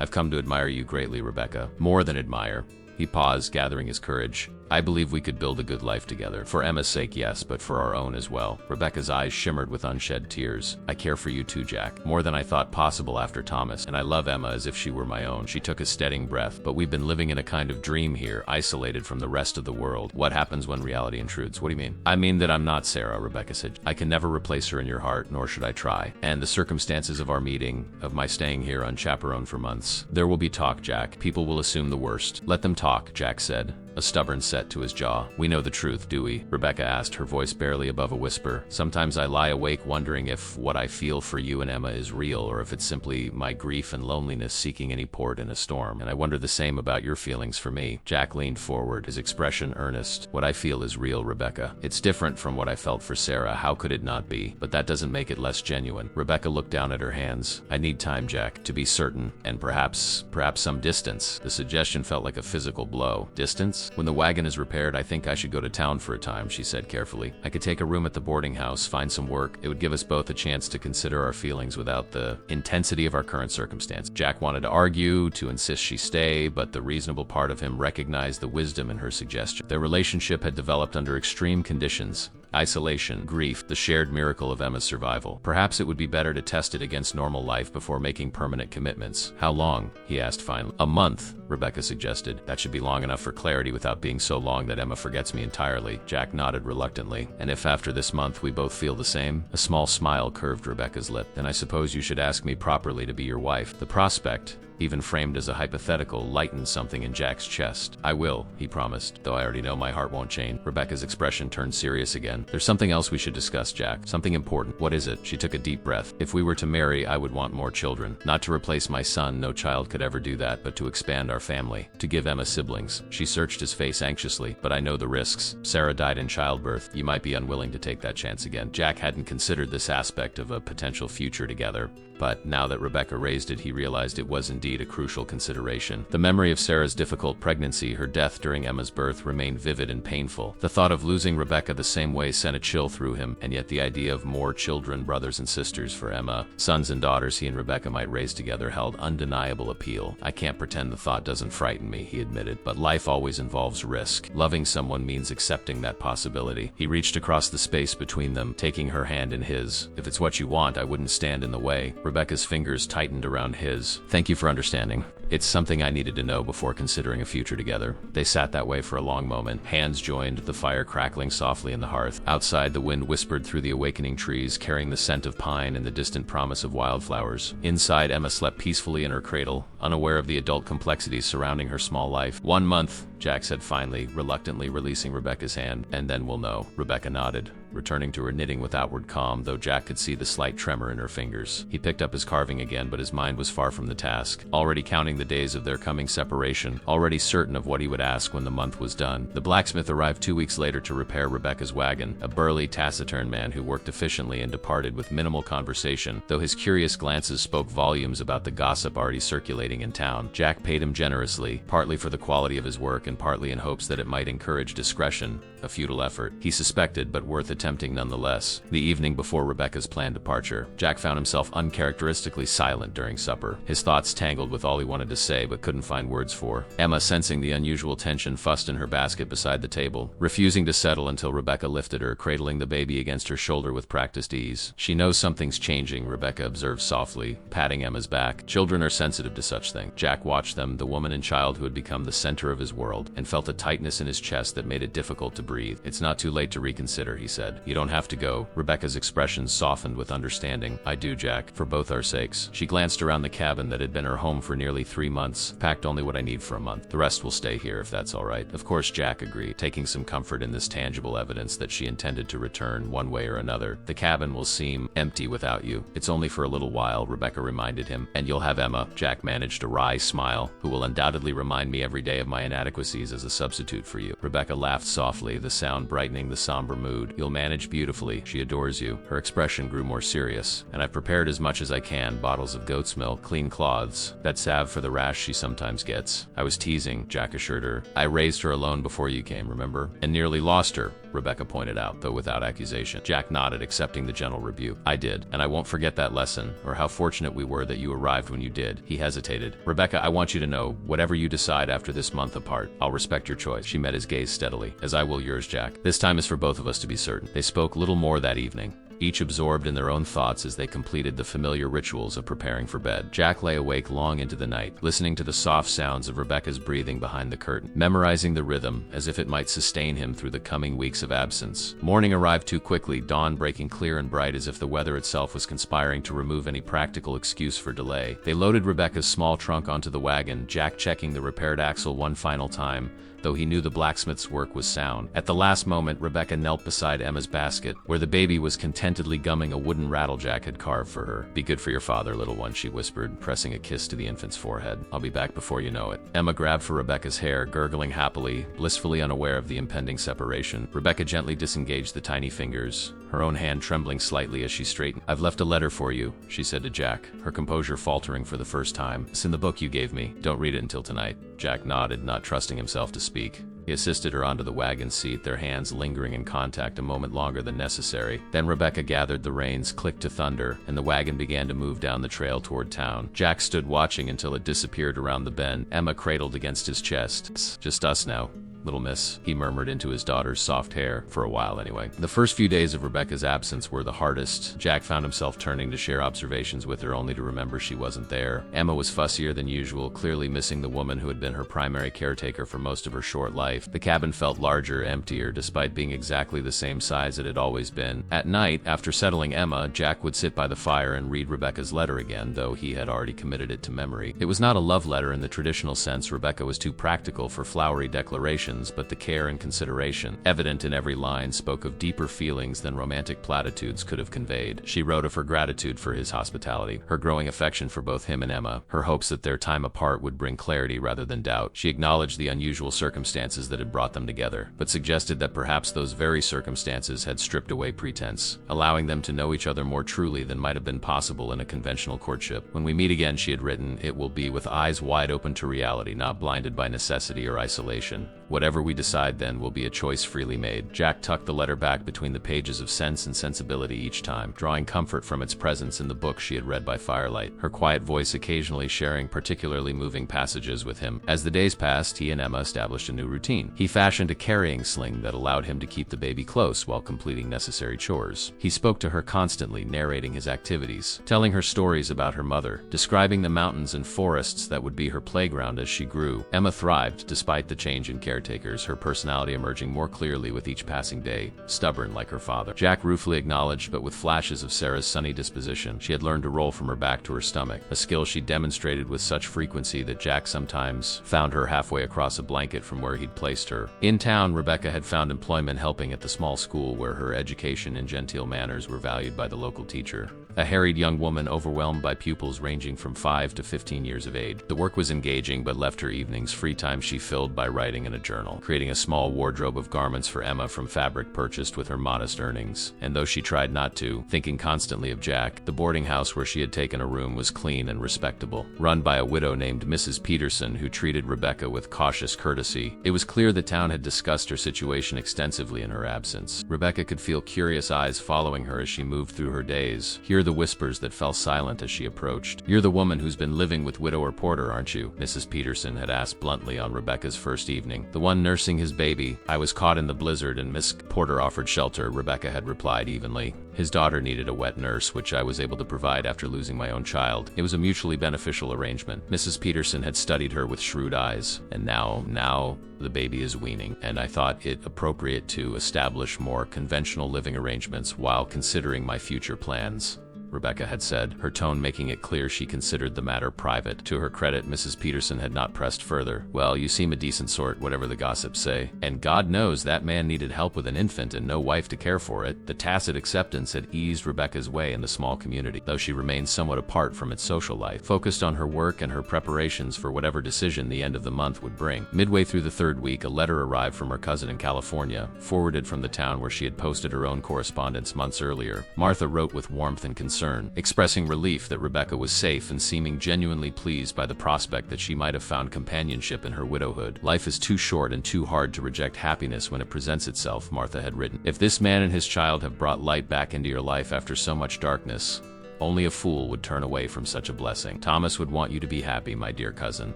I've come to admire you greatly, Rebecca. More than admire. He paused, gathering his courage. I believe we could build a good life together. For Emma's sake, yes, but for our own as well. Rebecca's eyes shimmered with unshed tears. I care for you too, Jack. More than I thought possible after Thomas, and I love Emma as if she were my own. She took a steadying breath. But we've been living in a kind of dream here, isolated from the rest of the world. What happens when reality intrudes? What do you mean? I mean that I'm not Sarah, Rebecca said. I can never replace her in your heart, nor should I try. And the circumstances of our meeting, of my staying here unchaperoned for months. There will be talk, Jack. People will assume the worst. Let them talk, Jack said, a stubborn set to his jaw. We know the truth, do we? Rebecca asked, her voice barely above a whisper. Sometimes I lie awake wondering if what I feel for you and Emma is real, or if it's simply my grief and loneliness seeking any port in a storm. And I wonder the same about your feelings for me. Jack leaned forward, his expression earnest. What I feel is real, Rebecca. It's different from what I felt for Sarah. How could it not be? But that doesn't make it less genuine. Rebecca looked down at her hands. I need time, Jack, to be certain, and perhaps some distance. The suggestion felt like a physical blow. Distance? When the wagon is repaired, I think I should go to town for a time, she said carefully. I could take a room at the boarding house, find some work. It would give us both a chance to consider our feelings without the intensity of our current circumstance. Jack wanted to argue, to insist she stay, but the reasonable part of him recognized the wisdom in her suggestion. Their relationship had developed under extreme conditions. Isolation, grief, the shared miracle of Emma's survival. Perhaps it would be better to test it against normal life before making permanent commitments. How long? He asked finally. A month, Rebecca suggested. That should be long enough for clarity without being so long that Emma forgets me entirely. Jack nodded reluctantly. And if after this month we both feel the same? A small smile curved Rebecca's lip. Then I suppose you should ask me properly to be your wife. The prospect, even framed as a hypothetical, lightened something in Jack's chest. "I will," he promised, "though I already know my heart won't change." Rebecca's expression turned serious again. "There's something else we should discuss, Jack. Something important." "What is it?" She took a deep breath. "If we were to marry, I would want more children. Not to replace my son, no child could ever do that, but to expand our family. To give Emma siblings." She searched his face anxiously. "But I know the risks. Sarah died in childbirth. You might be unwilling to take that chance again." Jack hadn't considered this aspect of a potential future together. But now that Rebecca raised it, he realized it was indeed a crucial consideration. The memory of Sarah's difficult pregnancy, her death during Emma's birth, remained vivid and painful. The thought of losing Rebecca the same way sent a chill through him, and yet the idea of more children, brothers and sisters for Emma, sons and daughters he and Rebecca might raise together, held undeniable appeal. "I can't pretend the thought doesn't frighten me," he admitted, "but life always involves risk. Loving someone means accepting that possibility." He reached across the space between them, taking her hand in his. "If it's what you want, I wouldn't stand in the way." Rebecca's fingers tightened around his. "Thank you for understanding. It's something I needed to know before considering a future together." They sat that way for a long moment, hands joined, the fire crackling softly in the hearth. Outside, the wind whispered through the awakening trees, carrying the scent of pine and the distant promise of wildflowers. Inside, Emma slept peacefully in her cradle, unaware of the adult complexities surrounding her small life. "1 month," Jack said finally, reluctantly releasing Rebecca's hand, "and then we'll know." Rebecca nodded, returning to her knitting with outward calm, though Jack could see the slight tremor in her fingers. He picked up his carving again, but his mind was far from the task. Already counting the days of their coming separation, already certain of what he would ask when the month was done. The blacksmith arrived 2 weeks later to repair Rebecca's wagon, a burly, taciturn man who worked efficiently and departed with minimal conversation, though his curious glances spoke volumes about the gossip already circulating in town. Jack paid him generously, partly for the quality of his work and partly in hopes that it might encourage discretion, a futile effort, he suspected, but worth attempting nonetheless. The evening before Rebecca's planned departure, Jack found himself uncharacteristically silent during supper. His thoughts tangled with all he wanted to say but couldn't find words for. Emma, sensing the unusual tension, fussed in her basket beside the table, refusing to settle until Rebecca lifted her, cradling the baby against her shoulder with practiced ease. "She knows something's changing," Rebecca observed softly, patting Emma's back. "Children are sensitive to such things." Jack watched them, the woman and child who had become the center of his world, and felt a tightness in his chest that made it difficult to breathe. "It's not too late to reconsider," he said. "You don't have to go." Rebecca's expression softened with understanding. "I do, Jack, for both our sakes." She glanced around the cabin that had been her home for nearly 3 months, packed only what I need for a month. "The rest will stay here, if that's all right." Of course, Jack agreed, taking some comfort in this tangible evidence that she intended to return one way or another. "The cabin will seem empty without you. It's only for a little while," Rebecca reminded him. "And you'll have Emma," Jack managed a wry smile, "who will undoubtedly remind me every day of my inadequacies as a substitute for you." Rebecca laughed softly, the sound brightening the somber mood. "You'll manage beautifully. She adores you." Her expression grew more serious. "And I've prepared as much as I can, bottles of goat's milk, clean cloths, that salve for the rash she sometimes gets." "I was teasing," Jack assured her. "I raised her alone before you came, remember? And nearly lost her," Rebecca pointed out, though without accusation. Jack nodded, accepting the gentle rebuke. "I did, and I won't forget that lesson, or how fortunate we were that you arrived when you did." He hesitated. "Rebecca, I want you to know, whatever you decide after this month apart, I'll respect your choice." She met his gaze steadily. "As I will yours, Jack. This time is for both of us, to be certain." They spoke little more that evening, each absorbed in their own thoughts as they completed the familiar rituals of preparing for bed. Jack lay awake long into the night, listening to the soft sounds of Rebecca's breathing behind the curtain, memorizing the rhythm as if it might sustain him through the coming weeks of absence. Morning arrived too quickly, dawn breaking clear and bright as if the weather itself was conspiring to remove any practical excuse for delay. They loaded Rebecca's small trunk onto the wagon, Jack checking the repaired axle one final time, though he knew the blacksmith's work was sound. At the last moment, Rebecca knelt beside Emma's basket, where the baby was contentedly gumming a wooden rattle Jack had carved for her. "Be good for your father, little one," she whispered, pressing a kiss to the infant's forehead. "I'll be back before you know it." Emma grabbed for Rebecca's hair, gurgling happily, blissfully unaware of the impending separation. Rebecca gently disengaged the tiny fingers, her own hand trembling slightly as she straightened. "I've left a letter for you," she said to Jack, her composure faltering for the first time. "It's in the book you gave me. Don't read it until tonight." Jack nodded, not trusting himself to speak. He assisted her onto the wagon seat, their hands lingering in contact a moment longer than necessary. Then Rebecca gathered the reins, clicked to thunder, and the wagon began to move down the trail toward town. Jack stood watching until it disappeared around the bend, Emma cradled against his chest. "Just us now. little miss," he murmured into his daughter's soft hair, for a while anyway. The first few days of Rebecca's absence were the hardest. Jack found himself turning to share observations with her only to remember she wasn't there. Emma was fussier than usual, clearly missing the woman who had been her primary caretaker for most of her short life. The cabin felt larger, emptier, despite being exactly the same size it had always been. At night, after settling Emma, Jack would sit by the fire and read Rebecca's letter again, though he had already committed it to memory. It was not a love letter in the traditional sense. Rebecca was too practical for flowery declarations, but the care and consideration, evident in every line, spoke of deeper feelings than romantic platitudes could have conveyed. She wrote of her gratitude for his hospitality, her growing affection for both him and Emma, her hopes that their time apart would bring clarity rather than doubt. She acknowledged the unusual circumstances that had brought them together, but suggested that perhaps those very circumstances had stripped away pretense, allowing them to know each other more truly than might have been possible in a conventional courtship. "When we meet again," she had written, "it will be with eyes wide open to reality, not blinded by necessity or isolation. Whatever we decide then will be a choice freely made." Jack tucked the letter back between the pages of Sense and Sensibility each time, drawing comfort from its presence in the book she had read by firelight, her quiet voice occasionally sharing particularly moving passages with him. As the days passed, he and Emma established a new routine. He fashioned a carrying sling that allowed him to keep the baby close while completing necessary chores. He spoke to her constantly, narrating his activities, telling her stories about her mother, describing the mountains and forests that would be her playground as she grew. Emma thrived despite the change in caretakers, her personality emerging more clearly with each passing day, stubborn like her father. Jack ruefully acknowledged, but with flashes of Sarah's sunny disposition, she had learned to roll from her back to her stomach, a skill she demonstrated with such frequency that Jack sometimes found her halfway across a blanket from where he'd placed her. In town, Rebecca had found employment helping at the small school where her education and genteel manners were valued by the local teacher. A harried young woman overwhelmed by pupils ranging from 5 to 15 years of age. The work was engaging, but left her evenings free time she filled by writing in a journal, creating a small wardrobe of garments for Emma from fabric purchased with her modest earnings. And though she tried not to, thinking constantly of Jack, the boarding house where she had taken a room was clean and respectable, run by a widow named Mrs. Peterson who treated Rebecca with cautious courtesy. It was clear the town had discussed her situation extensively in her absence. Rebecca could feel curious eyes following her as she moved through her days, hear the whispers that fell silent as she approached. "You're the woman who's been living with Widower Porter, aren't you?" Mrs. Peterson had asked bluntly on Rebecca's first evening. "The one nursing his baby. I was caught in the blizzard and Miss Porter offered shelter," Rebecca had replied evenly. "His daughter needed a wet nurse, which I was able to provide after losing my own child. It was a mutually beneficial arrangement." Mrs. Peterson had studied her with shrewd eyes. "And now the baby is weaning, and I thought it appropriate to establish more conventional living arrangements while considering my future plans," Rebecca had said, her tone making it clear she considered the matter private. To her credit, Mrs. Peterson had not pressed further. "Well, you seem a decent sort, whatever the gossips say. And God knows that man needed help with an infant and no wife to care for it." The tacit acceptance had eased Rebecca's way in the small community, though she remained somewhat apart from its social life, focused on her work and her preparations for whatever decision the end of the month would bring. Midway through the third week, a letter arrived from her cousin in California, forwarded from the town where she had posted her own correspondence months earlier. Martha wrote with warmth and concern, expressing relief that Rebecca was safe and seeming genuinely pleased by the prospect that she might have found companionship in her widowhood. "Life is too short and too hard to reject happiness when it presents itself," Martha had written. "If this man and his child have brought light back into your life after so much darkness, only a fool would turn away from such a blessing. Thomas would want you to be happy, my dear cousin.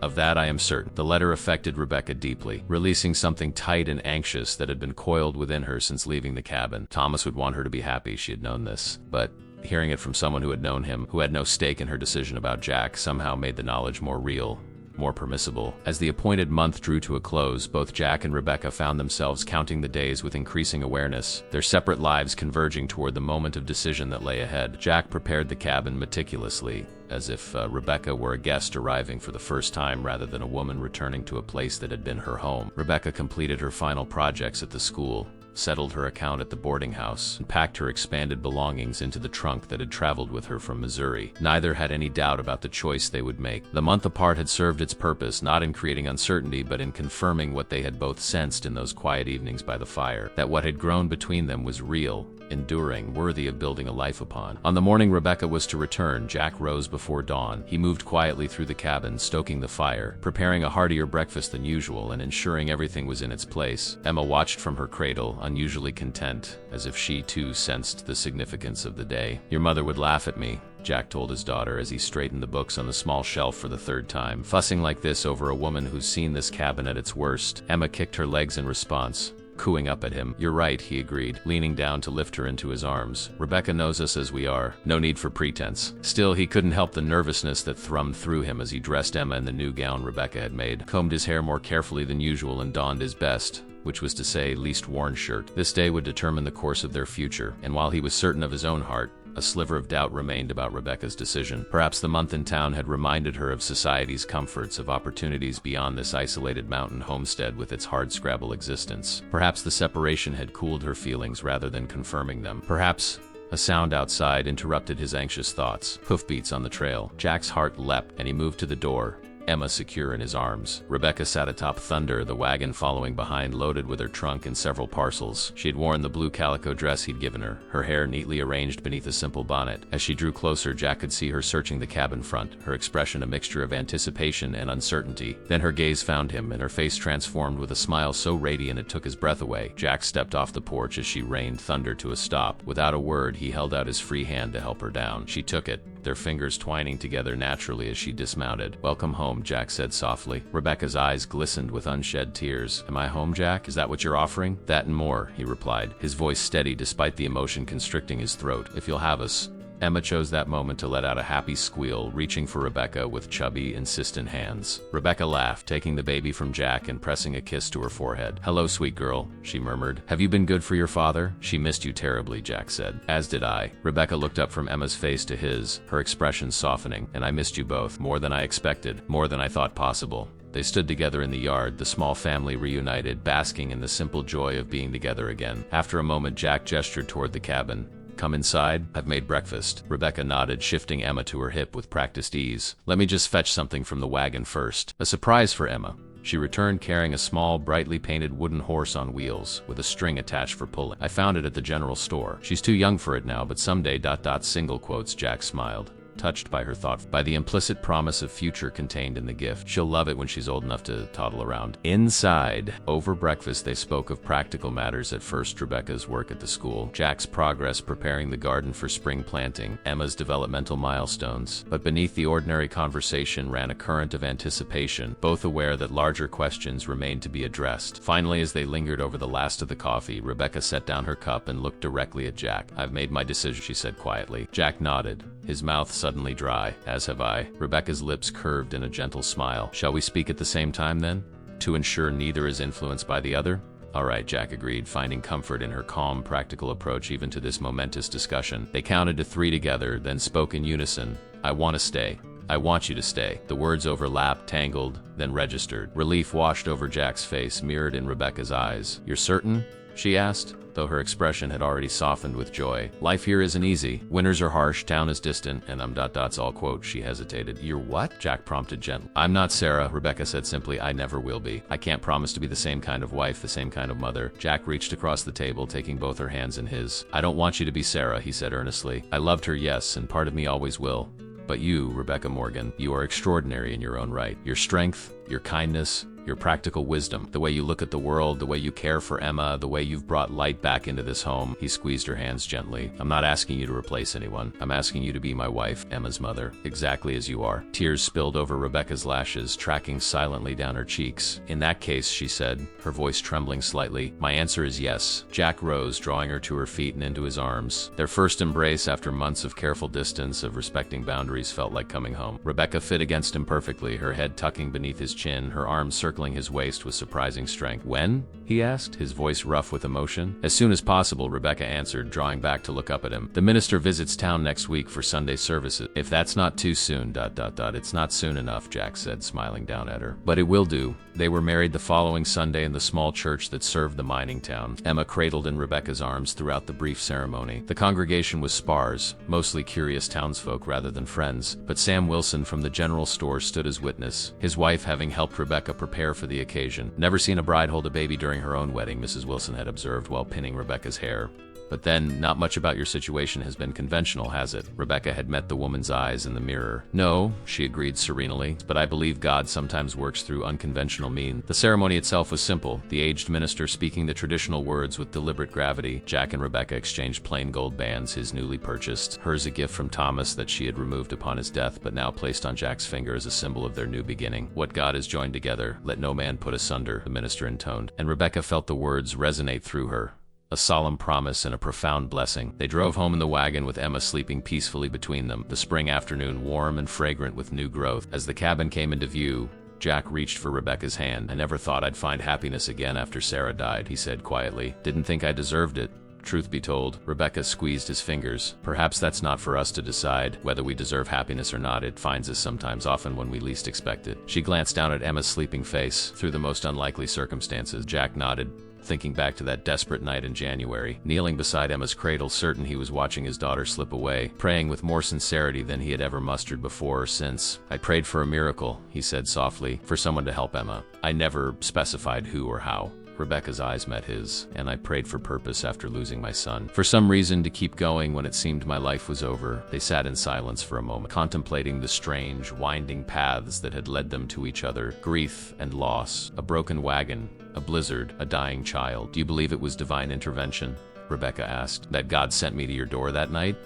Of that I am certain." The letter affected Rebecca deeply, releasing something tight and anxious that had been coiled within her since leaving the cabin. Thomas would want her to be happy, she had known this, but hearing it from someone who had known him, who had no stake in her decision about Jack, somehow made the knowledge more real, more permissible. As the appointed month drew to a close, both Jack and Rebecca found themselves counting the days with increasing awareness, their separate lives converging toward the moment of decision that lay ahead. Jack prepared the cabin meticulously, as if Rebecca were a guest arriving for the first time rather than a woman returning to a place that had been her home. Rebecca completed her final projects at the school, settled her account at the boarding house, and packed her expanded belongings into the trunk that had traveled with her from Missouri. Neither had any doubt about the choice they would make. The month apart had served its purpose, not in creating uncertainty, but in confirming what they had both sensed in those quiet evenings by the fire, that what had grown between them was real, enduring, worthy of building a life upon. On the morning Rebecca was to return, Jack rose before dawn. He moved quietly through the cabin, stoking the fire, preparing a heartier breakfast than usual, and ensuring everything was in its place. Emma watched from her cradle, unusually content, as if she too sensed the significance of the day. "Your mother would laugh at me," Jack told his daughter as he straightened the books on the small shelf for the third time. Fussing like this over a woman who's seen this cabin at its worst. Emma kicked her legs in response, cooing up at him. "You're right," he agreed, leaning down to lift her into his arms. "Rebecca knows us as we are. No need for pretense." Still, he couldn't help the nervousness that thrummed through him as he dressed Emma in the new gown Rebecca had made, combed his hair more carefully than usual, and donned his best, which was to say, least worn shirt. This day would determine the course of their future, and while he was certain of his own heart, a sliver of doubt remained about Rebecca's decision. Perhaps the month in town had reminded her of society's comforts, of opportunities beyond this isolated mountain homestead with its hardscrabble existence. Perhaps the separation had cooled her feelings rather than confirming them. Perhaps a sound outside interrupted his anxious thoughts. Hoofbeats on the trail. Jack's heart leapt, and he moved to the door, Emma secure in his arms. Rebecca sat atop Thunder, the wagon following behind, loaded with her trunk and several parcels. She had worn the blue calico dress he'd given her hair neatly arranged beneath a simple bonnet. As she drew closer, Jack could see her searching the cabin front, her expression a mixture of anticipation and uncertainty. Then her gaze found him, and her face transformed with a smile so radiant it took his breath away. Jack stepped off the porch as she reined Thunder to a stop. Without a word, he held out his free hand to help her down. She took it, their fingers twining together naturally as she dismounted. "Welcome home," Jack said softly. Rebecca's eyes glistened with unshed tears. "Am I home, Jack? Is that what you're offering?" "That and more," he replied, his voice steady despite the emotion constricting his throat. "If you'll have us." Emma chose that moment to let out a happy squeal, reaching for Rebecca with chubby, insistent hands. Rebecca laughed, taking the baby from Jack and pressing a kiss to her forehead. "Hello, sweet girl," she murmured. "Have you been good for your father?" "She missed you terribly," Jack said. "As did I." Rebecca looked up from Emma's face to his, her expression softening. "And I missed you both, more than I expected, more than I thought possible." They stood together in the yard, the small family reunited, basking in the simple joy of being together again. After a moment, Jack gestured toward the cabin. "Come inside. I've made breakfast." Rebecca nodded, shifting Emma to her hip with practiced ease. "Let me just fetch something from the wagon first." A surprise for Emma. She returned carrying a small, brightly painted wooden horse on wheels, with a string attached for pulling. "I found it at the general store. She's too young for it now, but someday ... single quotes, Jack smiled, touched by her thought, by the implicit promise of future contained in the gift. "She'll love it when she's old enough to toddle around." Inside, over breakfast, they spoke of practical matters. At first, Rebecca's work at the school, Jack's progress preparing the garden for spring planting, Emma's developmental milestones. But beneath the ordinary conversation ran a current of anticipation, both aware that larger questions remained to be addressed. Finally, as they lingered over the last of the coffee, Rebecca set down her cup and looked directly at Jack. "I've made my decision," she said quietly. Jack nodded, his mouth suddenly dry. "As have I." Rebecca's lips curved in a gentle smile. "Shall we speak at the same time then, to ensure neither is influenced by the other?" "All right," Jack agreed, finding comfort in her calm, practical approach even to this momentous discussion. They counted to 3 together, then spoke in unison. "I want to stay. I want you to stay." The words overlapped, tangled, then registered. Relief washed over Jack's face, mirrored in Rebecca's eyes. "You're certain?" she asked, though her expression had already softened with joy. "Life here isn't easy. Winters are harsh, town is distant, and all quote." She hesitated. "You're what?" Jack prompted gently. "I'm not Sarah," Rebecca said simply. "I never will be. I can't promise to be the same kind of wife, the same kind of mother." Jack reached across the table, taking both her hands in his. "I don't want you to be Sarah," he said earnestly. "I loved her, yes, and part of me always will. But you, Rebecca Morgan, you are extraordinary in your own right. Your strength, your kindness, your practical wisdom, the way you look at the world, the way you care for Emma, the way you've brought light back into this home." He squeezed her hands gently. "I'm not asking you to replace anyone. I'm asking you to be my wife, Emma's mother, exactly as you are." Tears spilled over Rebecca's lashes, tracking silently down her cheeks. "In that case," she said, her voice trembling slightly, "my answer is yes." Jack rose, drawing her to her feet and into his arms. Their first embrace after months of careful distance, of respecting boundaries, felt like coming home. Rebecca fit against him perfectly, her head tucking beneath his chin, her arms circling his waist with surprising strength. "When?" he asked, his voice rough with emotion. "As soon as possible," Rebecca answered, drawing back to look up at him. "The minister visits town next week for Sunday services. If that's not too soon, ... It's not soon enough," Jack said, smiling down at her. "But it will do." They were married the following Sunday in the small church that served the mining town. Emma cradled in Rebecca's arms throughout the brief ceremony. The congregation was sparse, mostly curious townsfolk rather than friends, but Sam Wilson from the general store stood as witness, his wife having helped Rebecca prepare for the occasion. "Never seen a bride hold a baby during her own wedding," Mrs. Wilson had observed while pinning Rebecca's hair. But then, not much about your situation has been conventional, has it? Rebecca had met the woman's eyes in the mirror. No, she agreed serenely, but I believe God sometimes works through unconventional means. The ceremony itself was simple, the aged minister speaking the traditional words with deliberate gravity. Jack and Rebecca exchanged plain gold bands, his newly purchased, hers a gift from Thomas that she had removed upon his death, but now placed on Jack's finger as a symbol of their new beginning. What God has joined together, let no man put asunder, the minister intoned, and Rebecca felt the words resonate through her. A solemn promise and a profound blessing. They drove home in the wagon with Emma sleeping peacefully between them, the spring afternoon warm and fragrant with new growth. As the cabin came into view, Jack reached for Rebecca's hand. I never thought I'd find happiness again after Sarah died, he said quietly. Didn't think I deserved it. Truth be told, Rebecca squeezed his fingers. Perhaps that's not for us to decide whether we deserve happiness or not. It finds us sometimes, often when we least expect it. She glanced down at Emma's sleeping face. Through the most unlikely circumstances, Jack nodded, thinking back to that desperate night in January, kneeling beside Emma's cradle, certain he was watching his daughter slip away, praying with more sincerity than he had ever mustered before or since. I prayed for a miracle, he said softly, for someone to help Emma. I never specified who or how. Rebecca's eyes met his, and I prayed for purpose after losing my son. For some reason to keep going when it seemed my life was over. They sat in silence for a moment, contemplating the strange, winding paths that had led them to each other. Grief and loss, a broken wagon, a blizzard, a dying child. Do you believe it was divine intervention? Rebecca asked. That God sent me to your door that night?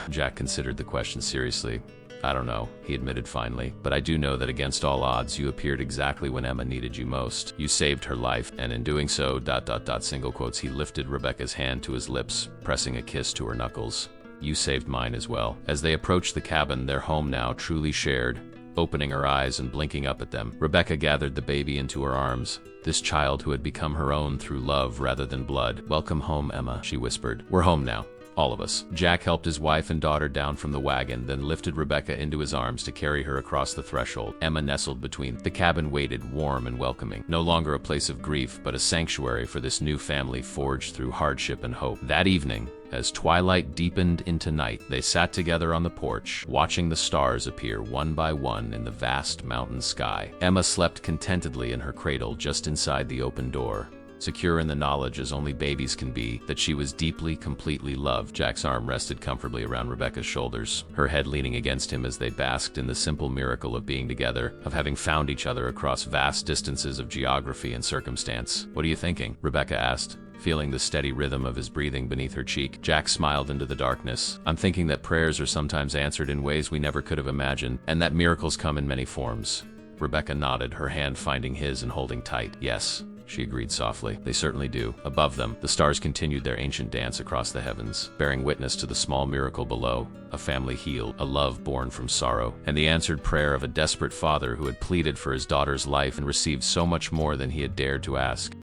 Jack considered the question seriously. I don't know, he admitted finally, but I do know that against all odds, you appeared exactly when Emma needed you most. You saved her life, and in doing so, ... single quotes, he lifted Rebecca's hand to his lips, pressing a kiss to her knuckles. You saved mine as well. As they approached the cabin, their home now truly shared, opening her eyes and blinking up at them, Rebecca gathered the baby into her arms. This child who had become her own through love rather than blood. Welcome home, Emma, she whispered. We're home now. All of us. Jack helped his wife and daughter down from the wagon, then lifted Rebecca into his arms to carry her across the threshold. Emma nestled between. The cabin waited, warm and welcoming. No longer a place of grief, but a sanctuary for this new family forged through hardship and hope. That evening, as twilight deepened into night, they sat together on the porch, watching the stars appear one by one in the vast mountain sky. Emma slept contentedly in her cradle just inside the open door, secure in the knowledge, as only babies can be, that she was deeply, completely loved. Jack's arm rested comfortably around Rebecca's shoulders, her head leaning against him as they basked in the simple miracle of being together, of having found each other across vast distances of geography and circumstance. What are you thinking? Rebecca asked, feeling the steady rhythm of his breathing beneath her cheek. Jack smiled into the darkness. I'm thinking that prayers are sometimes answered in ways we never could have imagined, and that miracles come in many forms. Rebecca nodded, her hand finding his and holding tight. Yes, she agreed softly. They certainly do. Above them, the stars continued their ancient dance across the heavens, bearing witness to the small miracle below, a family healed, a love born from sorrow, and the answered prayer of a desperate father who had pleaded for his daughter's life and received so much more than he had dared to ask.